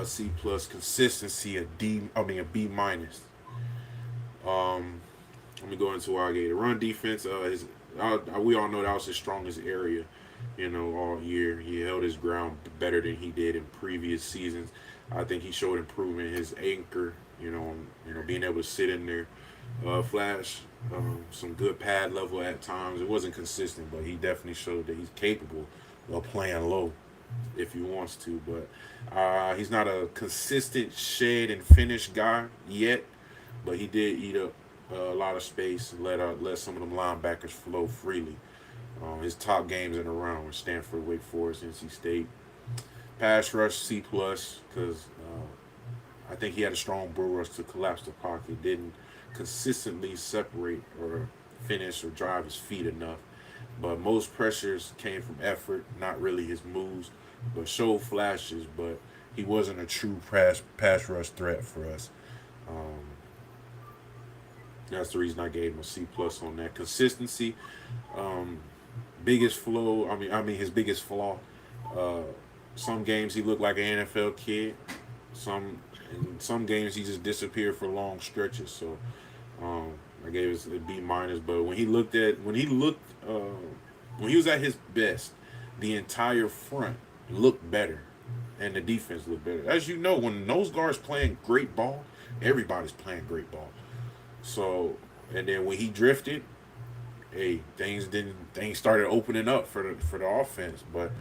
C plus, consistency a B minus. Um, Let me go into why I gave the run defense. We all know that was his strongest area, all year. He held his ground better than he did in previous seasons. I think he showed improvement in his anchor. Being able to sit in there, flash some good pad level at times. It wasn't consistent, but he definitely showed that he's capable of playing low if he wants to. But he's not a consistent shed and finish guy yet. But he did eat up a lot of space and let some of them linebackers flow freely. His top games in the round were Stanford, Wake Forest, NC State. Pass rush C plus because I think he had a strong bull rush to collapse the pocket. Didn't consistently separate or finish or drive his feet enough. But most pressures came from effort, not really his moves, but showed flashes. But he wasn't a true pass rush threat for us. Um, that's the reason I gave him a C plus on that. Consistency, um, biggest flow. I mean his biggest flaw. Uh, some games he looked like an NFL kid. In some games he just disappeared for long stretches. So um, I gave it a B minus. But when he was at his best, the entire front looked better, and the defense looked better. As you know, when those guards playing great ball, everybody's playing great ball. So, and then when he drifted, hey, things started opening up for the offense. But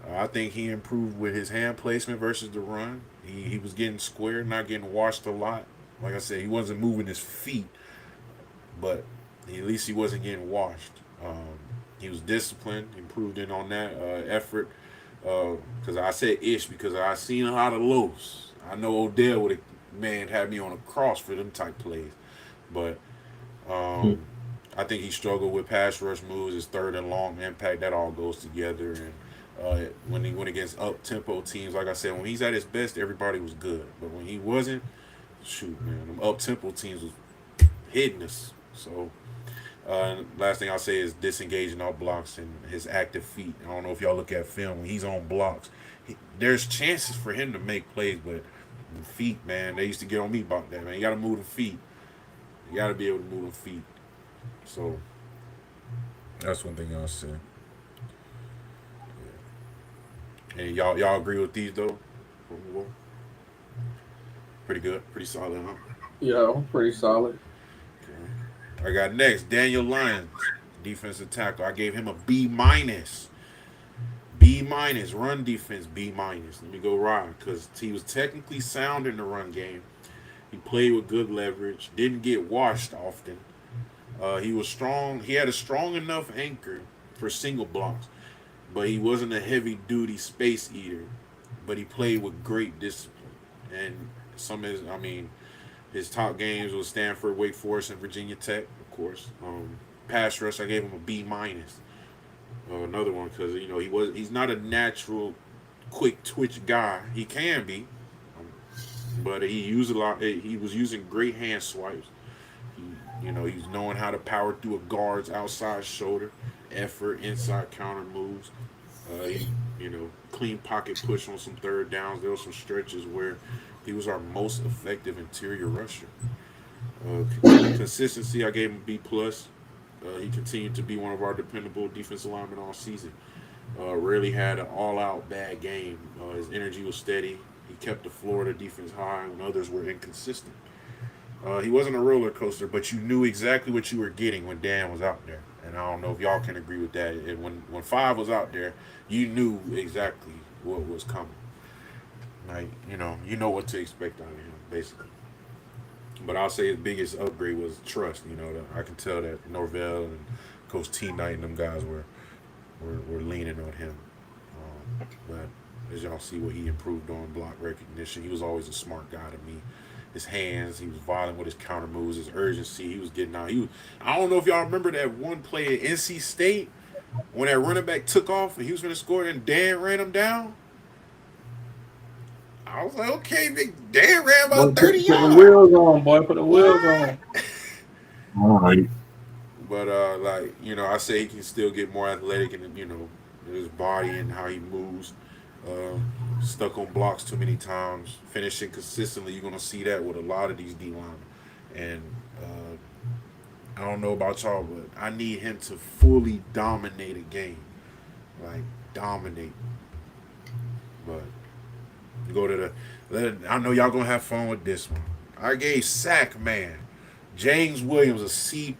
I think he improved with his hand placement versus the run. He was getting square, not getting washed a lot. Like I said, he wasn't moving his feet, but at least he wasn't getting washed. He was disciplined, improved in on that effort. Because I said ish because I seen a lot of lows. I know Odell would have had me on a cross for them type plays. But I think he struggled with pass rush moves, his third and long impact. That all goes together. And when he went against up tempo teams, like I said, when he's at his best, everybody was good. But when he wasn't, shoot, man, them up tempo teams was hitting us. So last thing I'll say is disengaging off blocks and his active feet. I don't know if y'all look at film when he's on blocks. There's chances for him to make plays, but the feet, man, they used to get on me about that, man. You got to move the feet. You got to be able to move the feet. So that's one thing I'll say. Yeah. And y'all agree with these though? Pretty good, pretty solid, huh? Yeah, pretty solid. Okay. I got next Daniel Lyons, defensive tackle. I gave him a B minus. B minus run defense. B minus. Let me go right because he was technically sound in the run game. He played with good leverage. Didn't get washed often. He was strong. He had a strong enough anchor for single blocks, but he wasn't a heavy duty space eater. But he played with great discipline. And his top games was Stanford, Wake Forest, and Virginia Tech, of course. Pass rush, I gave him a B minus. Another one because he's not a natural quick twitch guy. He can be, but he used a lot. He was using great hand swipes. He's knowing how to power through a guard's outside shoulder, effort, inside counter moves. Clean pocket push on some third downs. There were some stretches where he was our most effective interior rusher. Consistency, I gave him B plus. He continued to be one of our dependable defensive linemen all season. Rarely had an all-out bad game. His energy was steady. He kept the Florida defense high when others were inconsistent. He wasn't a roller coaster, but you knew exactly what you were getting when Dan was out there. And I don't know if y'all can agree with that. And when Five was out there, you knew exactly what was coming. Like you know what to expect out of him, basically. But I'll say his biggest upgrade was trust. I can tell that Norvell and Coach T Knight and them guys were leaning on him. But as y'all see, what he improved on block recognition, he was always a smart guy to me. His hands, he was violent with his counter moves, his urgency, he was getting out. I don't know if y'all remember that one play at NC State when that running back took off and he was going to score and Dan ran him down. I was like, okay, big Dan ran Boy, about 30 put the yards. wheels on, boy. Put the wheels What? on. All right. But I say he can still get more athletic and his body and how he moves. Uh, Stuck on blocks too many times, finishing consistently. You're gonna see that with a lot of these D linemen. And I don't know about y'all, but I need him to fully dominate a game, like dominate. But you go to I know y'all gonna have fun with this one. I gave Sack Man James Williams a C+.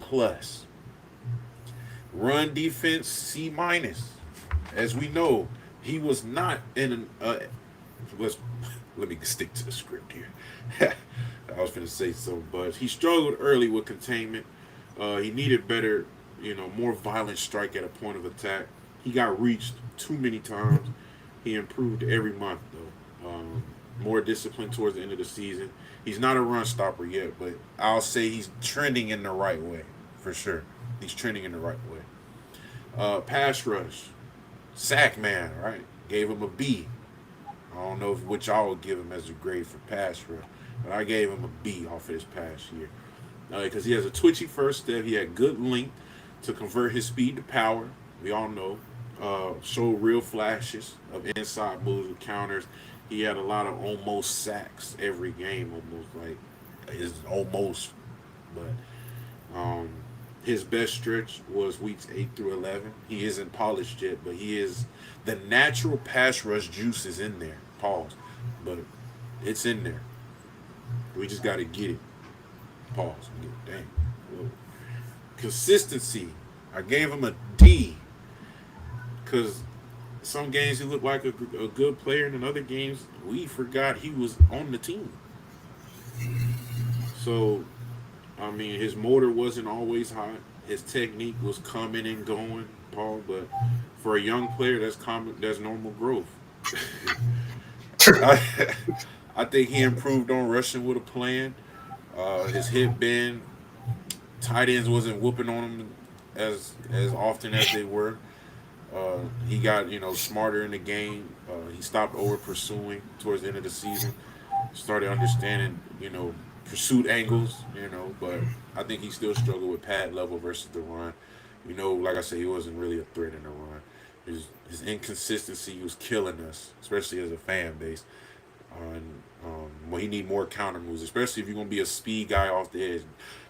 Run defense C-. As we know, he was not in an. Was Let me stick to the script here. I was going to say so, but he struggled early with containment. He needed better, more violent strike at a point of attack. He got reached too many times. He improved every month though. More discipline towards the end of the season. He's not a run stopper yet, but I'll say he's trending in the right way for sure. He's trending in the right way. Pass rush, sack man, right? Gave him a B. I don't know what y'all would give him as a grade for pass rush, but I gave him a B off of this past year because he has a twitchy first step. He had good length to convert his speed to power. We all know. Showed real flashes of inside moves with counters. He had a lot of almost sacks every game, almost like his almost, but his best stretch was weeks 8 through 11. He isn't polished yet, but he is the natural pass rush juice is in there. Pause, but it's in there. We just got to get it. Pause. Dang. Whoa. Consistency. I gave him a D because some games he looked like a good player, and in other games we forgot he was on the team. So I mean, his motor wasn't always hot. His technique was coming and going, Paul. But for a young player, that's common. That's normal growth. I, I think he improved on rushing with a plan. His hip bend, tight ends wasn't whooping on him as often as they were. He got smarter in the game. He stopped over pursuing towards the end of the season. Started understanding pursuit angles. But I think he still struggled with pad level versus the run. Like I said, he wasn't really a threat in the run. His inconsistency was killing us, especially as a fan base. He need more counter moves, especially if you're gonna be a speed guy off the edge.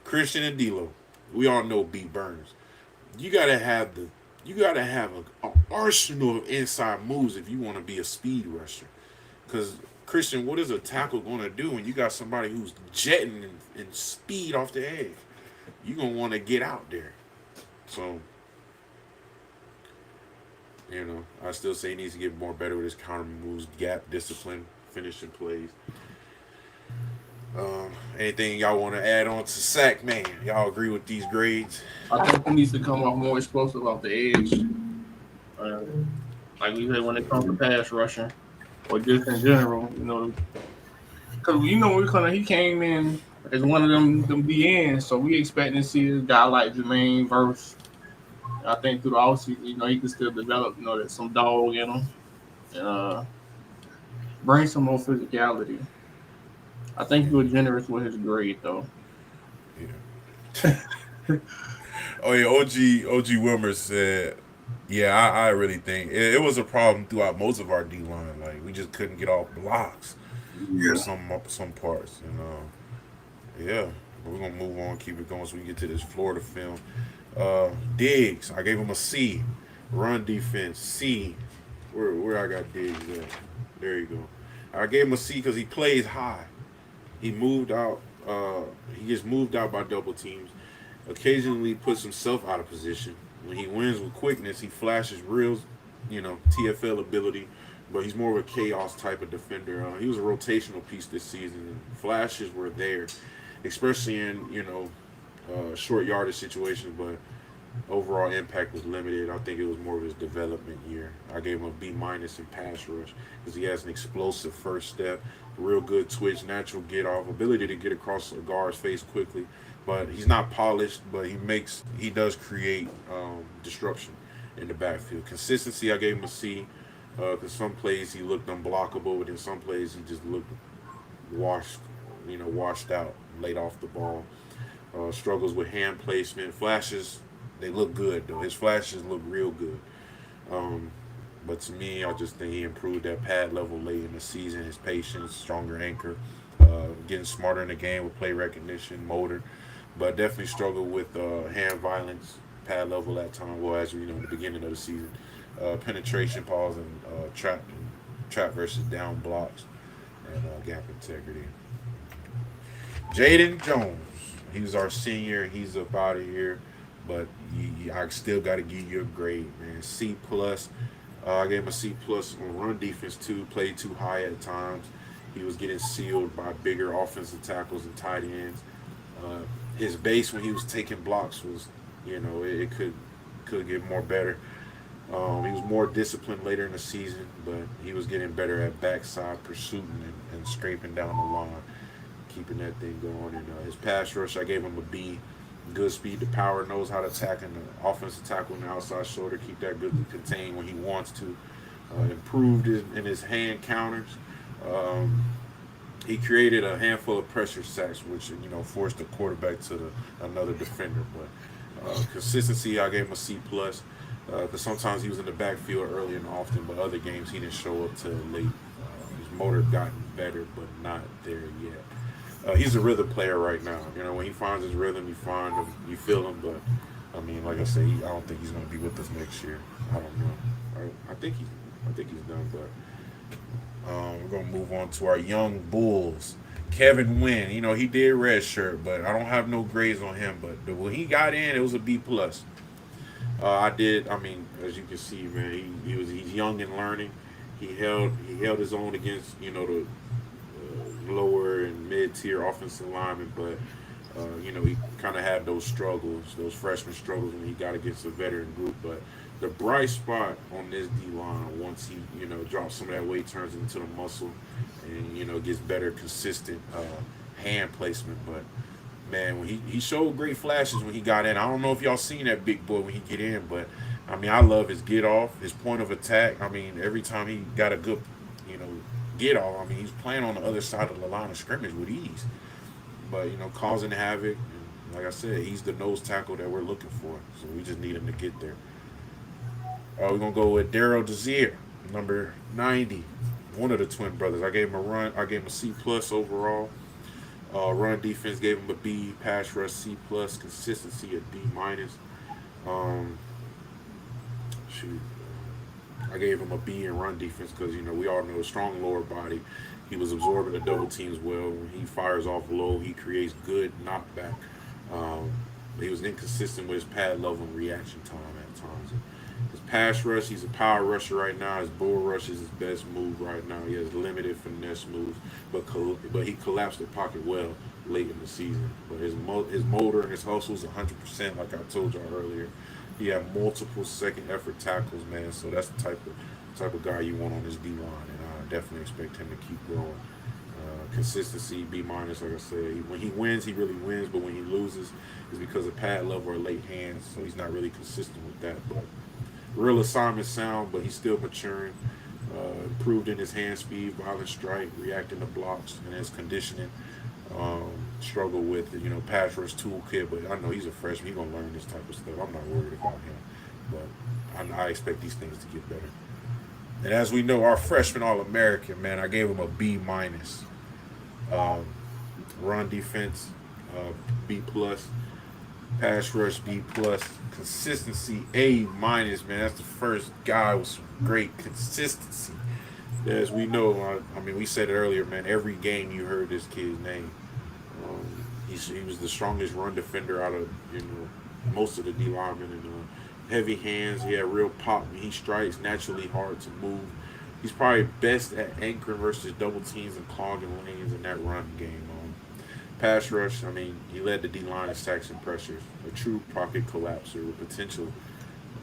Christian and D'Lo, we all know B Burns. You gotta have an arsenal of inside moves if you want to be a speed rusher. Because Christian, what is a tackle gonna do when you got somebody who's jetting and speed off the edge? You're gonna want to get out there. So I still say he needs to get more better with his counter moves, gap discipline, finishing plays. Anything y'all want to add on to Sack Man? Y'all agree with these grades? I think he needs to come off more explosive off the edge. Like we said, when it comes to pass rushing or just in general, because he came in as one of them DNs, so we expecting to see a guy like Jermaine Verse. I think through the offseason, he can still develop, there's some dog in him and bring some more physicality. I think he was generous with his grade, though. Yeah. Oh yeah, OG Wilmer said, yeah, I really think it was a problem throughout most of our D line. Like we just couldn't get off blocks for some parts, yeah. But we're gonna move on, keep it going, so we can get to this Florida film. Diggs, I gave him a C. Run defense C. Where I got Diggs at? There you go. I gave him a C because he plays high. He moved out. He gets moved out by double teams. Occasionally puts himself out of position. When he wins with quickness, he flashes real, TFL ability. But he's more of a chaos type of defender. He was a rotational piece this season. And flashes were there, especially in short yardage situations. But overall impact was limited. I think it was more of his development year. I gave him a B minus in pass rush because he has an explosive first step, real good twitch, natural get off, ability to get across a guard's face quickly. But he's not polished, but he does create disruption in the backfield. Consistency, I gave him a C because some plays he looked unblockable, but in some plays he just looked washed out, laid off the ball. Struggles with hand placement, flashes. They look good though. His flashes look real good. But to me, I just think he improved that pad level late in the season. His patience, stronger anchor, getting smarter in the game with play recognition, motor. But definitely struggled with hand violence, pad level at time. Well, as we know, in the beginning of the season, penetration, pause, and trap versus down blocks, and gap integrity. Jaden Jones. He was our senior. He's up out of here. But I still got to give you a grade, man. C plus. I gave him a C plus on run defense too. Played too high at times. He was getting sealed by bigger offensive tackles and tight ends. His base when he was taking blocks was, it could get more better. He was more disciplined later in the season, but he was getting better at backside pursuing and scraping down the line, keeping that thing going. And his pass rush, I gave him a B. Good speed to power, knows how to attack in the offensive tackle in the outside shoulder, keep that good contained when he wants to. Improved in his hand counters. He created a handful of pressure sacks, which forced the quarterback to another defender. But consistency, I gave him a C plus because sometimes he was in the backfield early and often, but other games he didn't show up till late. His motor gotten better, but not there yet. He's a rhythm player right now. When he finds his rhythm, you find him, you feel him. But I mean, like I say, I don't think he's going to be with us next year. I don't know. I think he's done. But we're going to move on to our young bulls. Kevin Wynn. He did red shirt, but I don't have no grades on him. But when he got in, it was a B plus. I mean, as you can see, man, he's young and learning. He held his own against the lower and mid-tier offensive linemen, but he kind of had those struggles, those freshman struggles when he got against a veteran group. But the bright spot on this D-line, once he drops some of that weight, turns into the muscle, and gets better, consistent hand placement. But man, when he showed great flashes when he got in. I don't know if y'all seen that big boy when he get in, but I mean, I love his get off, his point of attack. I mean, every time he got a good get off. I mean, he's playing on the other side of the line of scrimmage with ease, but causing havoc. And like I said, he's the nose tackle that we're looking for, so we just need him to get there. We're gonna go with Daryl Desir, number 90, one of the twin brothers. I gave him a C plus overall. Run defense gave him a B. Pass rush C plus. Consistency a D minus. I gave him a B in run defense because we all know a strong lower body. He was absorbing the double teams well. When he fires off low, he creates good knockback. He was inconsistent with his pad level and reaction time at times. His pass rush, he's a power rusher right now. His bull rush is his best move right now. He has limited finesse moves, but he collapsed the pocket well late in the season. But his motor and his hustle is 100%, like I told y'all earlier. He had multiple second effort tackles, man. So that's the type of guy you want on this D line, and I definitely expect him to keep growing. Consistency B minus, like I said. When he wins, he really wins, but when he loses, it's because of pad level or late hands. So he's not really consistent with that. But real assignment sound, but he's still maturing. Improved in his hand speed, violent strike, reacting to blocks, and his conditioning. Struggle with pass rush toolkit, but I know he's a freshman. He's gonna learn this type of stuff. I'm not worried about him, but I expect these things to get better. And as we know, our freshman All-American, man, I gave him a B minus. Run defense, B plus. Pass rush B plus. Consistency A minus, man. That's the first guy with some great consistency. As we know, I mean, we said it earlier, man. Every game you heard this kid's name. He was the strongest run defender out of most of the D linemen, and heavy hands. He had real pop. He strikes naturally hard to move. He's probably best at anchoring versus double teams and clogging lanes in that run game. Pass rush, I mean, he led the D line in sacks and pressures. A true pocket collapser with potential.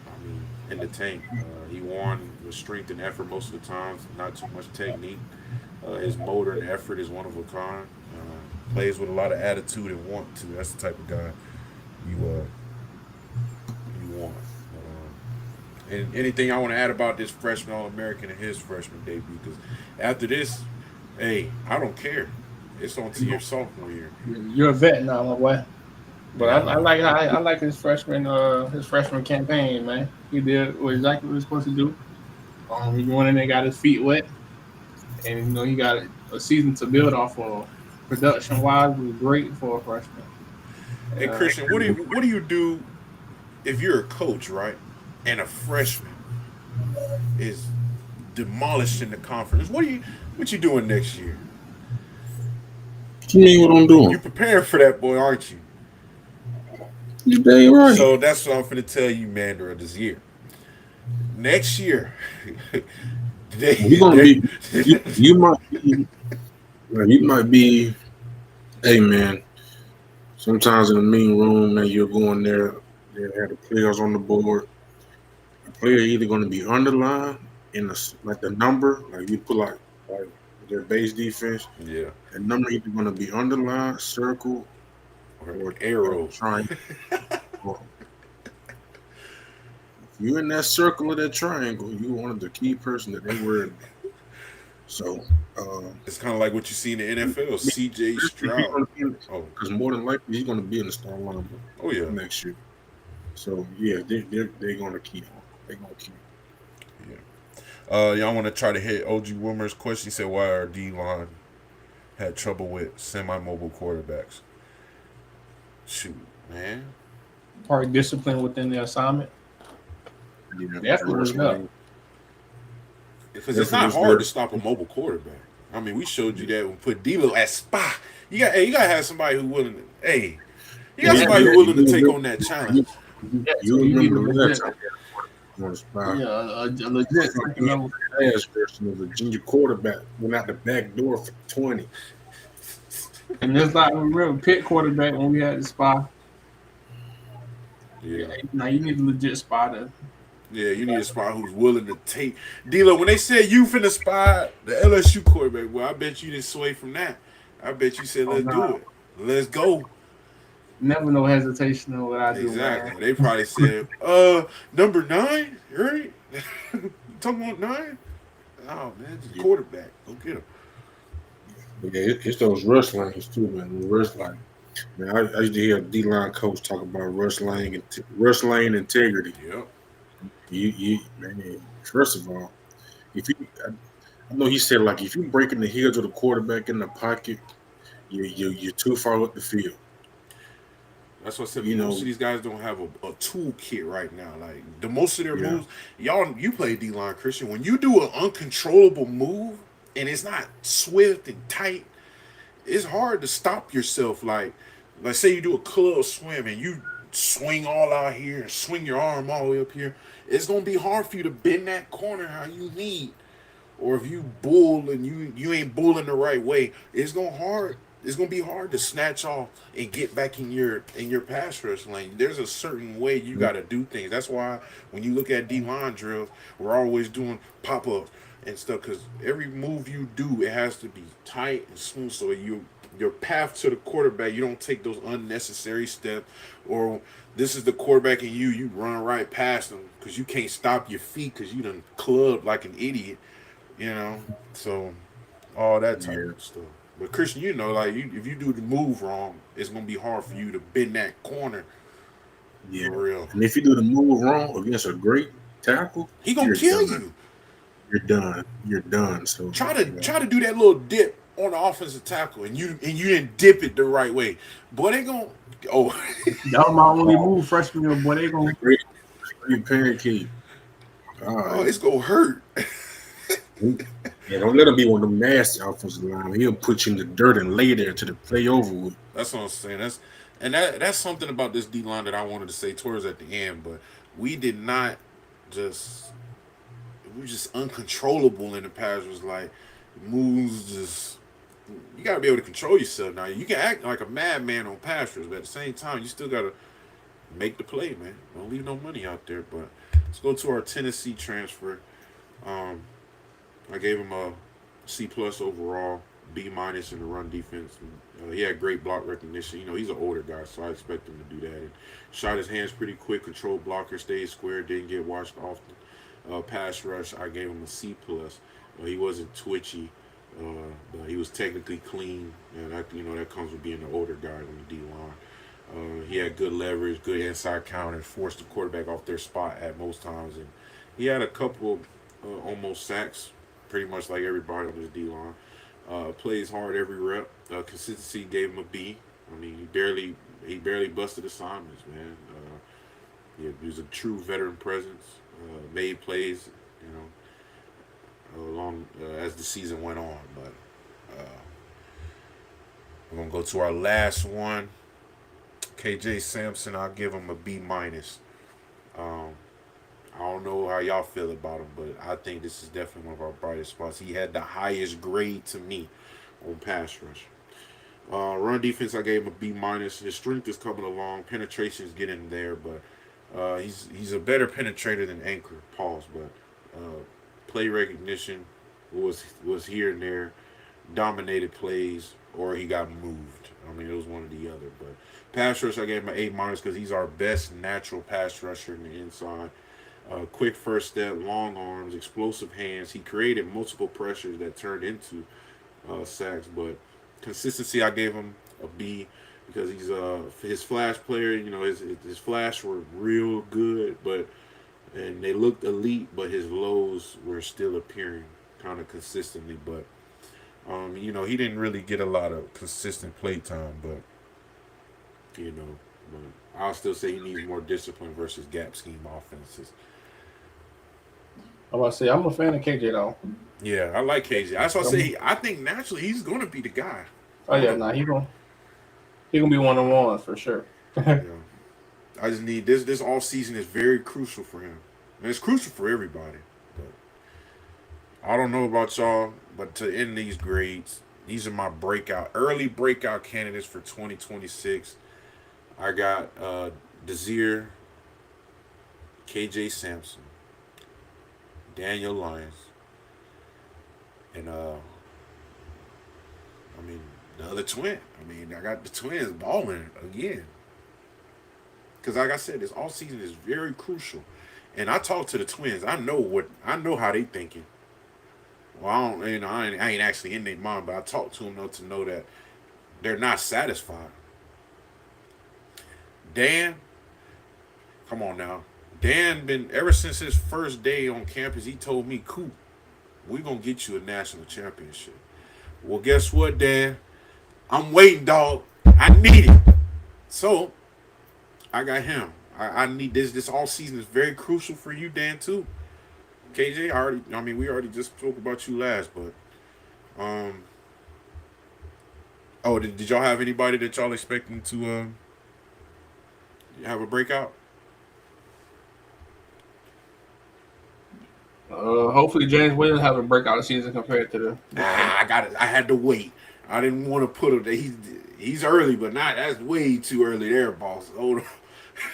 I mean, in the tank. He won with strength and effort most of the times, not too much technique. His motor and effort is one of a kind. Plays with a lot of attitude and want to. That's the type of guy you want. And anything I want to add about this freshman All-American and his freshman debut? Because after this, hey, I don't care. It's on to your sophomore year. You're a vet now, my boy. But Yeah. I like his freshman campaign, man. He did exactly what he was supposed to do. He went in there, got his feet wet, and he got a season to build off of. Production wise, was great for a freshman. Hey Christian, what do you do if you're a coach, right? And a freshman is demolished in the conference. What you doing next year? What you mean what I'm doing? You preparing for that, boy, aren't you? You dang right. So that's what I'm finna tell you, Mandra, this year. Next year, You're gonna be. You might be. Hey man. Sometimes in the meeting room, man, you're going there. They have the players on the board. The player either going to be underlined in the number, like you put like their base defense. yeah, The number either going to be underlined, circle, or arrow. triangle. If you're in that circle of that triangle, you're one of the key person that they worried about. So It's kind of like what you see in the NFL. C.J. Stroud. Because more than likely he's going to be in the starting lineup. Oh yeah, next year. So yeah, they're going to keep on. They're going to keep. Y'all want to try to hit OG Wilmer's question? He said, "Why our D line had trouble with semi-mobile quarterbacks?" Shoot, man. Part discipline within the assignment. Yeah, That's what it's up. Because it's not hard to stop a mobile quarterback. I mean, we showed you that when we put D-Lo at spot. You got to have somebody who willing to. Hey, you got somebody who willing to take on that challenge. You remember that time? Yeah, a legit level. Last version of the junior quarterback went out the back door for 20. And it's like remember Pitt quarterback when we had the spy. Yeah. Now you need a legit spotter. Yeah, you need a spy who's willing to take. D-Lo, when they said you finna spy the LSU quarterback, well, I bet you didn't sway from that. I bet you said, let's do it. Let's go. Never no hesitation on what I do. Exactly. Man. They probably said, number 9, right? You talking about 9? Oh, man, it's quarterback. Go get him. Yeah, it's those rush lanes too, man. The rush line. Man, I used to hear a D-line coach talk about rush lane integrity. Yep. Man, first of all, I know he said like if you breaking the heels of the quarterback in the pocket, you're too far up the field. That's what I said. Most of these guys don't have a toolkit right now. Like the most of their moves, you play D-line, Christian. When you do an uncontrollable move and it's not swift and tight, it's hard to stop yourself. Like say you do a club swim and you swing all out here and swing your arm all the way up here. It's gonna be hard for you to bend that corner how you need. Or if you bull and you ain't bulling the right way, it's gonna be hard to snatch off and get back in your pass rush lane. There's a certain way you got to do things. That's why when you look at D-line drills, we're always doing pop-ups and stuff because every move you do, it has to be tight and smooth so your path to the quarterback, you don't take those unnecessary steps or this is the quarterback and you run right past them because you can't stop your feet because you done clubbed like an idiot, so all that type of stuff. But Christian, if you do the move wrong, it's gonna be hard for you to bend that corner. Yeah, for real. And if you do the move wrong against a great tackle, he gonna kill you. You're done. You're done. So try to do that little dip on the offensive tackle, and you didn't dip it the right way. Boy, Oh, That was my only move freshman year, boy. They gonna Great pancake. All oh, right. it's gonna hurt. Yeah, don't let him be one of them nasty offensive linemen. He'll put you in the dirt and lay there till the play over with. That's what I'm saying. That's something about this D line that I wanted to say towards at the end, but we did not just we were just uncontrollable in the pass. Was like moves just you gotta be able to control yourself now. You can act like a madman on pass rush, but at the same time you still gotta make the play, man. Don't leave no money out there. But let's go to our Tennessee transfer. Um, I gave him a C plus overall, B minus in the run defense. He had great block recognition. You know, he's an older guy, so I expect him to do that. And shot his hands pretty quick, controlled blocker, stayed square, didn't get washed often. Pass rush, I gave him a C plus. He wasn't twitchy, but he was technically clean, and that comes with being an older guy on the D line. He had good leverage, good inside counters, forced the quarterback off their spot at most times, and he had a couple almost sacks, pretty much like everybody on this D line. Plays hard every rep. Consistency gave him a B. I mean, he barely busted assignments, man. He was a true veteran presence. Made plays, along as the season went on. But we're gonna go to our last one. KJ Sampson, I'll give him a B minus. Um, I don't know how y'all feel about him, but I think this is definitely one of our brightest spots. He had the highest grade to me on pass rush. Run defense, I gave him a B minus. His strength is coming along. Penetration is getting there, but he's a better penetrator than Anchor. Pause, but play recognition was here and there. Dominated plays, or he got moved. I mean, it was one or the other. But pass rush, I gave him an A minus because he's our best natural pass rusher in the inside. Quick first step, long arms, explosive hands. He created multiple pressures that turned into sacks. But consistency, I gave him a B because he's his flash player. His flash were real good, and they looked elite. But his lows were still appearing kind of consistently. But he didn't really get a lot of consistent play time. But I'll still say he needs more discipline versus gap scheme offenses. I was about to say I'm a fan of KJ though. Yeah, I like KJ. That's why I say I think naturally he's going to be the guy. Oh yeah, he gonna be one on ones for sure. Yeah. I just need this off season is very crucial for him. And it's crucial for everybody. But I don't know about y'all, but to end these grades, these are my early breakout candidates for 2026. I got Desir, KJ Sampson, Daniel Lyons, and the other twin. I got the twins balling again. Because like I said, this all season is very crucial. And I talked to the twins. I know how they thinking. Well, I ain't actually in their mind, but I talked to them enough to know that they're not satisfied. Dan, come on now. Dan been ever since his first day on campus, he told me, "Cool, we're gonna get you a national championship." Well, guess what, Dan? I'm waiting, dog. I need it. So I got him. I need this. This all season is very crucial for you, Dan, too. KJ, we already just spoke about you last, but did y'all have anybody that y'all expecting to have a breakout? Hopefully James Williams have a breakout season compared to the. I got it. I had to wait. I didn't want to put him there. He's early, but not that's way too early there, boss. Hold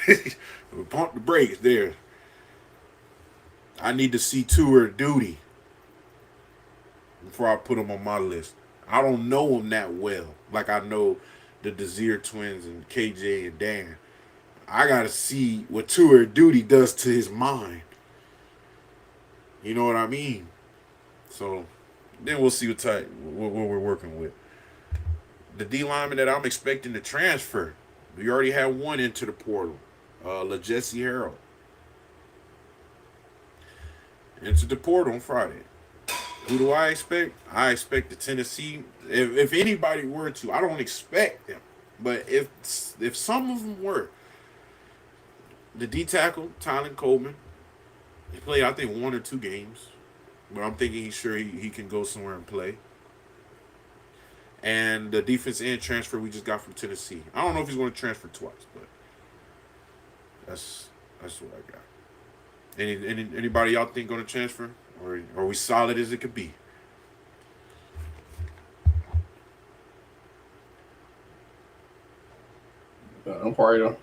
on. Pump the brakes there. I need to see tour duty before I put him on my list. I don't know him that well. Like I know the Desir twins and KJ and Dan. I gotta see what tour duty does to his mind. You know what I mean? So then we'll see what we're working with. The D lineman that I'm expecting to transfer, we already had one into the portal, LaJesse Harold. Into the portal on Friday. Who do I expect? I expect the Tennessee. If anybody were to, I don't expect them, But if some of them were, the D tackle, Tylen Coleman, he played I think 1 or 2 games, but I'm thinking he can go somewhere and play. And the defense end transfer we just got from Tennessee. I don't know if he's going to transfer twice, but that's what I got. Anybody y'all think going to transfer, or are we solid as it could be? I'm probably the,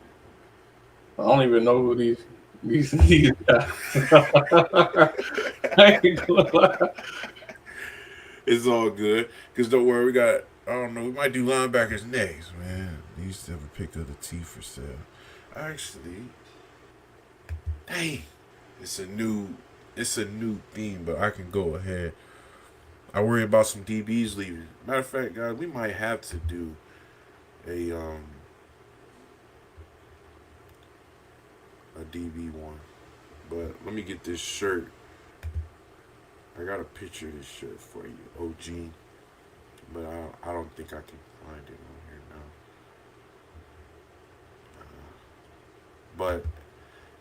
I don't even know who these guys. I ain't gonna lie. It's all good. Because don't worry, I don't know, we might do linebackers next, man. They used to have a pick of the T for sale. Actually, dang, it's a new theme, but I can go ahead. I worry about some DBs leaving. Matter of fact, guys, we might have to do a DB1. But let me get this shirt. I got a picture of this shirt for you, OG. But I don't think I can find it on here now. But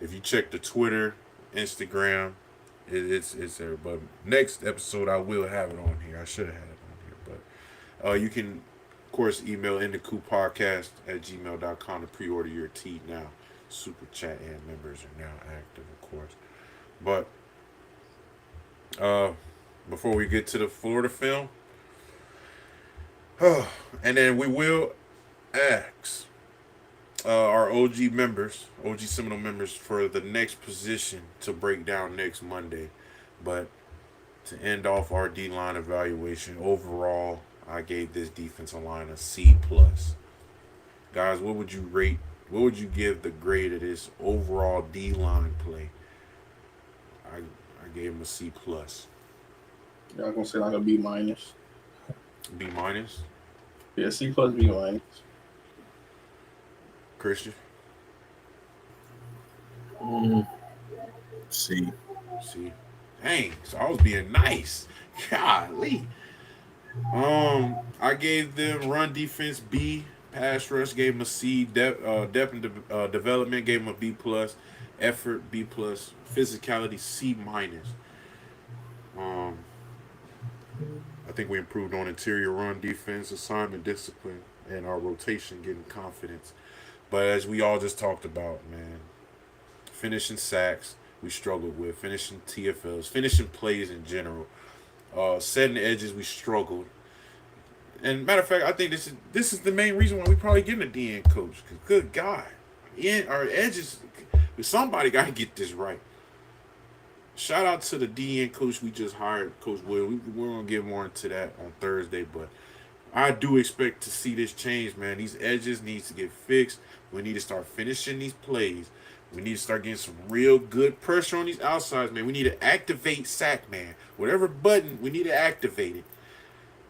if you check the Twitter, Instagram, it's there. But next episode I will have it on here. I should have had it on here. But you can, of course, email inthecouppodcast@gmail.com to pre-order your tee now. Super chat and members are now active, of course. But before we get to the Florida film, and then we will ask our OG Seminole members, for the next position to break down next Monday. But to end off our D-line evaluation, overall, I gave this defensive line a C+. Guys, what would you rate? What would you give the grade of this overall D-line play? I gave him a C+. Yeah, I'm gonna say like a B minus. B minus? Yeah, C plus B minus. Christian? See. See? Dang, so I was being nice. Golly. I gave them run defense B, pass rush gave them a C, depth and development gave them a B plus, effort B plus, physicality C minus. I think we improved on interior run defense, assignment discipline, and our rotation getting confidence. But as we all just talked about, man, finishing sacks we struggled with, finishing TFLs, finishing plays in general, setting the edges we struggled. And matter of fact, I think this is the main reason why we probably getting a DN coach. Cause good God, our edges, somebody got to get this right. Shout out to the DN coach we just hired, Coach Will. We're gonna get more into that on Thursday, but I do expect to see this change, man. These edges needs to get fixed. We need to start finishing these plays. We need to start getting some real good pressure on these outsides, man. We need to activate sack, man. Whatever button, we need to activate it.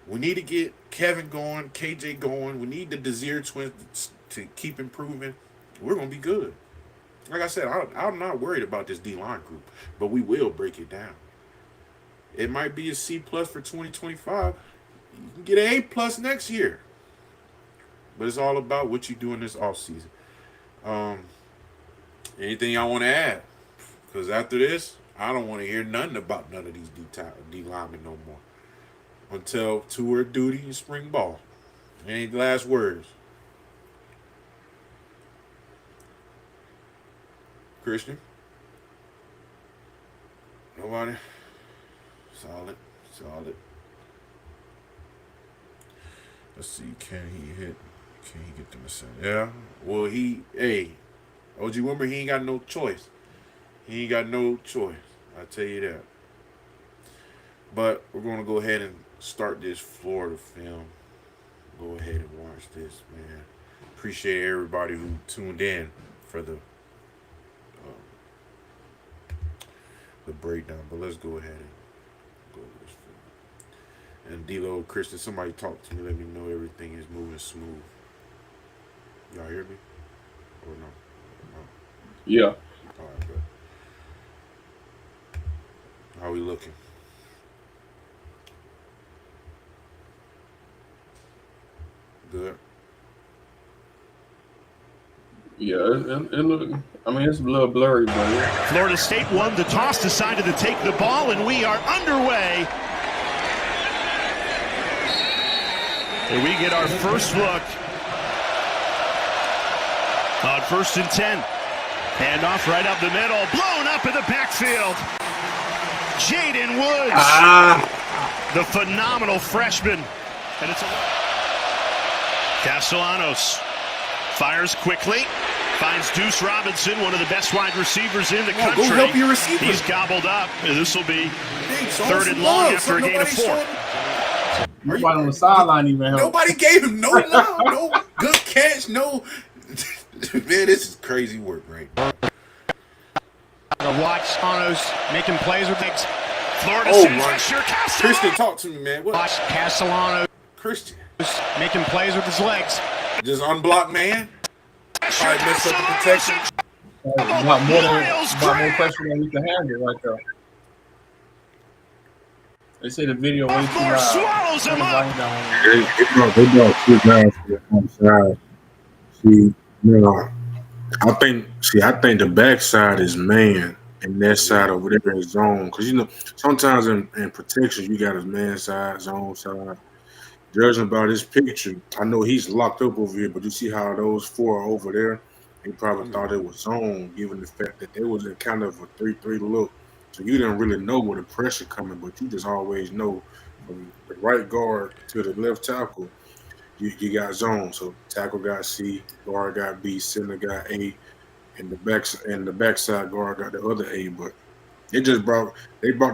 We need to get Kevin going, KJ going. We need the Desir twins to keep improving. We're going to be good. Like I said, I'm not worried about this D-line group, but we will break it down. It might be a C+ for 2025. You can get an A+ next year. But it's all about what you do in this offseason. Anything y'all want to add? Because after this, I don't want to hear nothing about none of these D linemen no more. Until tour duty and spring ball. Any last words? Christian? Nobody? Solid. Let's see. Can he get them to send? Yeah. Well, OG Wimmer, he ain't got no choice. I tell you that. But we're going to go ahead and start this Florida film. Go ahead and watch this, man. Appreciate everybody who tuned in for the breakdown. But let's go ahead and go over this film. And D-Lo, Christian, somebody talk to me. Let me know everything is moving smooth. Y'all hear me? Or no? Yeah. All right, good. How we looking? Good. Yeah, it look. I mean, it's a little blurry, but Florida State won the toss, decided to take the ball, and we are underway. And we get our first look on 1st and 10. Hand off right up the middle, blown up in the backfield. Jaden Woods, the phenomenal freshman. And it's Castellanos fires quickly, finds Deuce Robinson, one of the best wide receivers in the country. Go help your receiver. He's gobbled up. This will be 3rd and long after a gain of 4. nobody on the sideline even helped. Nobody gave him no love, no good catch, no. Man, this is crazy work, right? Watch Castellanos making plays with things. Florida Oh, sends my. pressure. Christian, Castellanos. talk to me, man. What? Watch Castellanos Christian, making plays with his legs. just unblocked man. Probably messed up the protection. About more pressure than we can handle right there. They say the video way too More loud. swallows him up. They brought 2 guys to the outside. See, I think the backside is man, and that side over there is zone. Because sometimes in protection you got his man side, zone side. Judging by this picture, I know he's locked up over here, but you see how those 4 are over there? They probably thought it was zone, given the fact that they was in kind of a 3-3 look. So you didn't really know where the pressure coming, but you just always know from the right guard to the left tackle, you got zone. So tackle got C, guard got B, center got A, and the backside guard got the other A. But they brought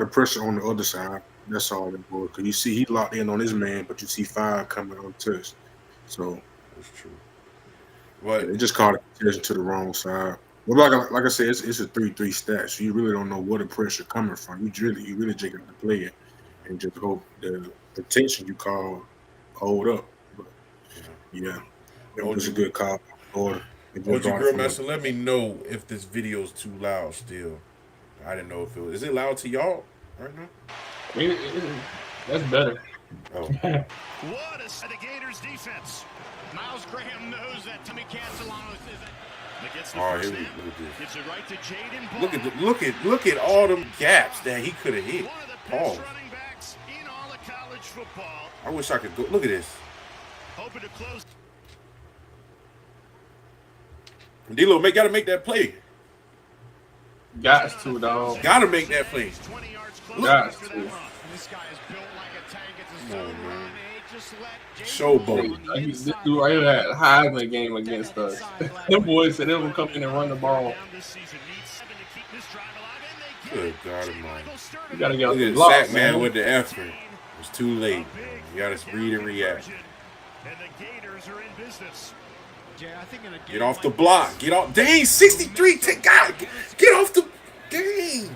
the pressure on the other side. That's all it was. Because you see he locked in on his man, but you see 5 coming untouched. So That's true. What? they just called attention to the wrong side. Well, like I said, it's a 3-3 stat, so you really don't know where the pressure coming from. You really just got to play it and just hope the attention you call hold up. But yeah, it was a good call. Order. OG Grillmaster, let me know if this video is too loud still. I didn't know if it was. Is it loud to y'all right now? That's better. Oh. What a the Gators defense. Miles Graham knows that Tommy Castellanos isn't. Gets the All right, first here down. we go. Gives it right to Jaden. Look at all them gaps that he could have hit. One of the Pause. best running backs in all of college football. I wish I could go. Look at this. Hoping to close. D-Lo, gotta make that play. Got to, dog. Gotta make that play. 20 yards Got close to. that run. This guy is built like a tank. It's a Come on, zone man. run. They just let Showboat. This dude right here had Heisman game against us. Them boys said they were come in and run the ball. Good God Almighty. You gotta get Look off the at block, Sack man man. with the effort. It's too late. Man. You gotta read and react. And the Gators are in business. Get off the block. Get off. Dang, 63. God, get off the. Dang.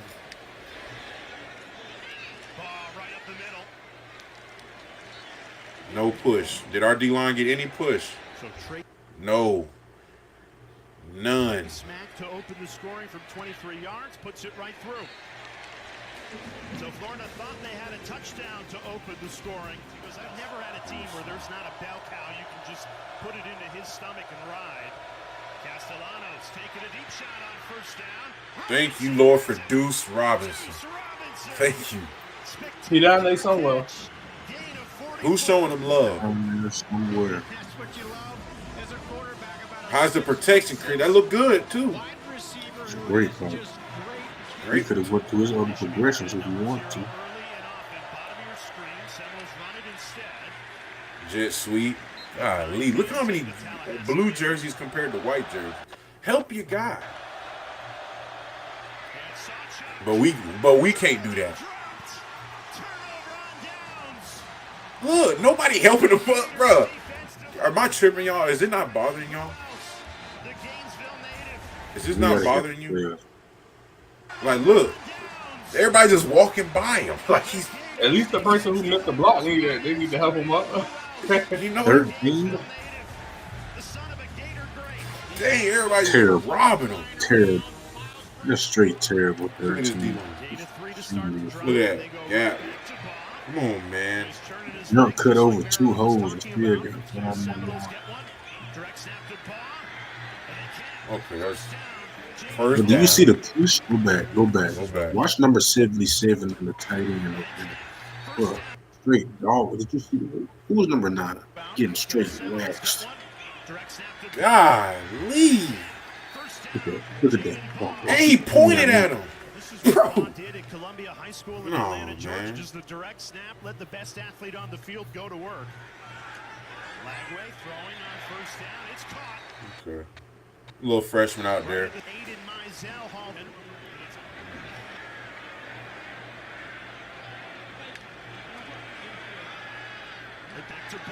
Ball right up the middle. No push. Did our D-line get any push? So Trey No. None. smack to open the scoring from 23 yards, puts it right through. So Florida thought they had a touchdown to open the scoring. Because I've never had a team where there's not a bell cow. You can just put it into his stomach and ride. Castellanos taking a deep shot on first down. Thank you, Lord, for Deuce Robinson. Thank you. He down there somewhere. Who's showing him love? Somewhere. How's the protection, Chris? That look good, too. It's a great call. He Great. could have went through his other progressions if he wanted to. Jet sweep. Golly, look how many blue jerseys compared to white jerseys. Help your guy. But we can't do that. Look, nobody helping him up, bruh. Am I tripping, y'all? Is it not bothering y'all? Is this not bothering you? Like, look, everybody just walking by him. Like he's, At least the person who missed the block they need to help him up. you know, 13? dang, everybody's Terrible. robbing him. Terrible. That's straight terrible. Look at this 13. D-line. Look at that. Yeah. Come on, man. Not cut over 2 holes and still got 5 more yards. Okay, that's But first do down. you see the push? Go back. Go back. Watch number 77 on the tight end up there. Bro, straight dog. Did you see who was number 9? Getting straight waxed. Golly. Look at that. Oh, And he pointed at him. This is what Bro. Vaughn did at Columbia High School in No, Atlanta, Georgia. man. Does the direct snap let the best athlete on the field go to work? Lagway throwing on first down. It's caught. Okay. Little freshman out there. Aiden Mizell Halden. Back to Bob.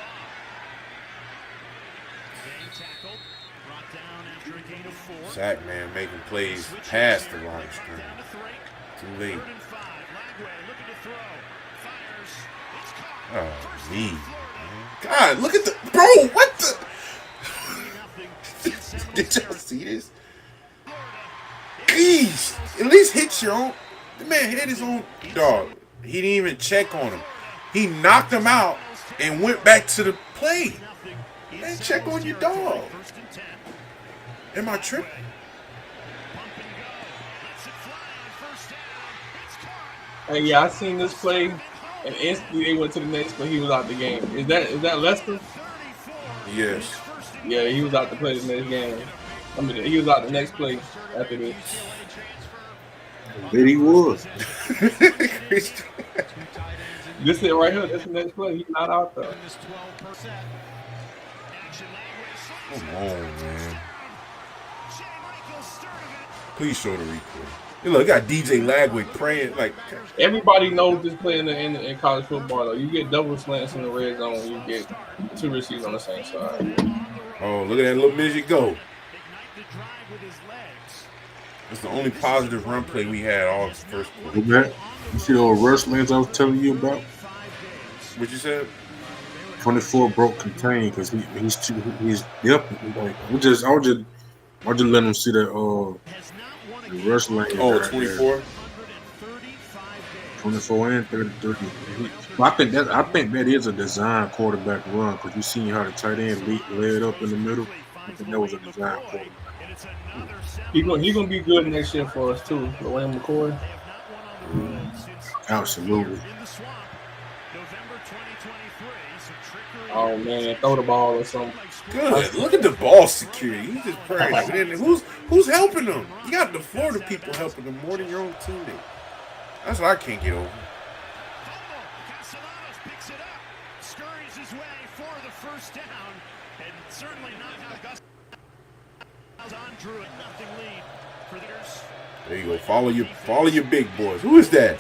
Gang tackled. Brought down after a gain of 4. Sack man making plays past the line of scrimmage. Down to 3. Too late. 3rd and 5. Lagway looking to throw. Fires. It's caught. Oh, First me. down, Florida. God, look at the bro. What the? 3-0. Did y'all see this? Jeez. At least hit your own. The man hit his own dog. He didn't even check on him. He knocked him out and went back to the play. Man, check on your dog. Am I tripping? Hey, yeah, I seen this play, and instantly they went to the next play. He was out the game. Is that Lester? Yes. Yeah, he was out to play the next game. I mean, he was out the next play after this. There he was. This it right here. That's the next play. He's not out there. Come on, man. Please show the replay. Hey, look, got DJ Lagway praying like. Everybody knows this play in college football. Though you get double slants in the red zone, you get 2 receivers on the same side. Oh, look at that little midget go. It's the only positive run play we had all first quarter. Go back. You see the old rush lanes I was telling you about? What you said? 24 broke contain because he's yep. Like I just let him see that the rush lane. Oh, 24. 24 and 30. I think that is a design quarterback run because you seen how the tight end laid up in the middle. I think that was a design quarterback. He gonna be good next year for us too. Wayne McCoy. Absolutely. Oh man, throw the ball or something. Good. Look at the ball security. He's just praying. And who's helping him? You got the Florida people helping him more than your own teammate. That's what I can't get over. Picks it up, scurries his way for the first down, and certainly not how Gus on drew it. Nothing lead for the Bears. There you go. Follow your big boys. Who is that?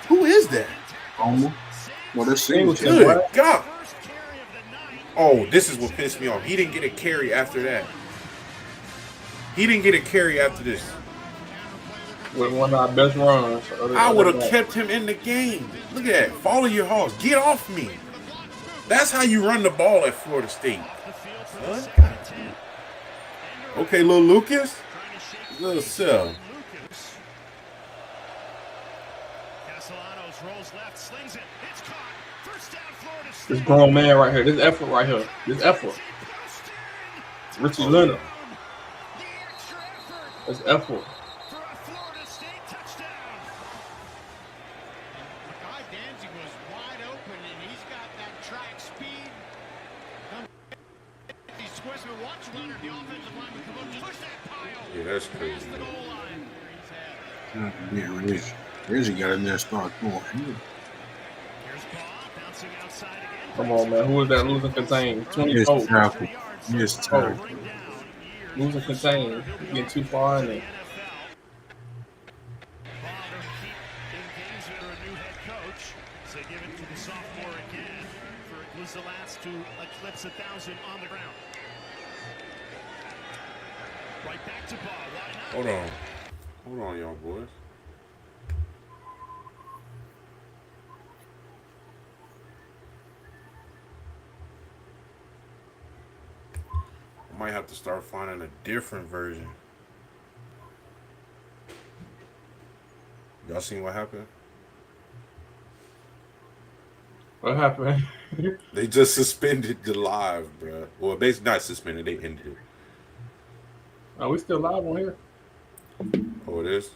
Who is that? Well, that's it. Good God. Oh, this is what pissed me off. He didn't get a carry after that. He didn't get a carry after this. With one of our best runs. I would have kept him in the game. Look at that. Follow your horse. Get off me. That's how you run the ball at Florida State. Huh? Okay, little Lucas. Little Sel. This grown man right here. This effort right here. This effort. Richie Leonard. This effort. Yeah, that's crazy. Yeah, Reggie got in there and started going. Come on, man. Who is that losing contain? 24. Yes, tackle. Losing contain. Getting too far in there. They give it to the sophomore again for Lizalats to eclipse 1,000 on the ground. Right back to ball. Hold on, y'all boys. I might have to start finding a different version. Y'all seen what happened? What happened? They just suspended the live, bro. Well, basically not suspended. They ended it. Are we still live on here? Oh, it is?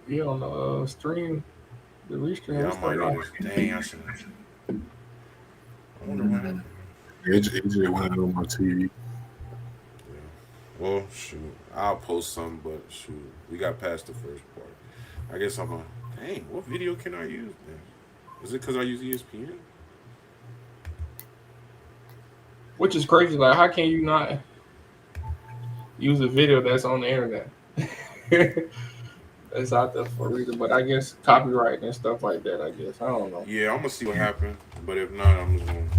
Yeah, on the stream, the restream. Yeah, We I still might need live. this. Dang, I should have. I wonder what happened. AJ went on my TV. Yeah. Well, shoot. I'll post some, but shoot. We got past the first part. I guess I'm a. Dang, what video can I use then? Is it because I use ESPN? Which is crazy. Like, how can you not use a video that's on the internet? That's out there for a reason. But I guess copyright and stuff like that. I guess I don't know. Yeah, I'm going to see what happened. But if not, I'm just going to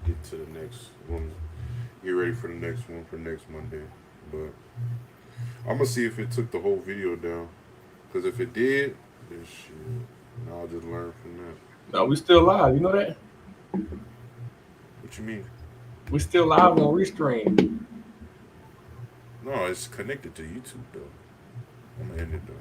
get to the next one. Get ready for the next one for next Monday. But I'm going to see if it took the whole video down. Because if it did, then shit. I'll just learn from that. No, we still live. You know that? What you mean? We still live on Restream. No, it's connected to YouTube, though. I'm going to end it, though.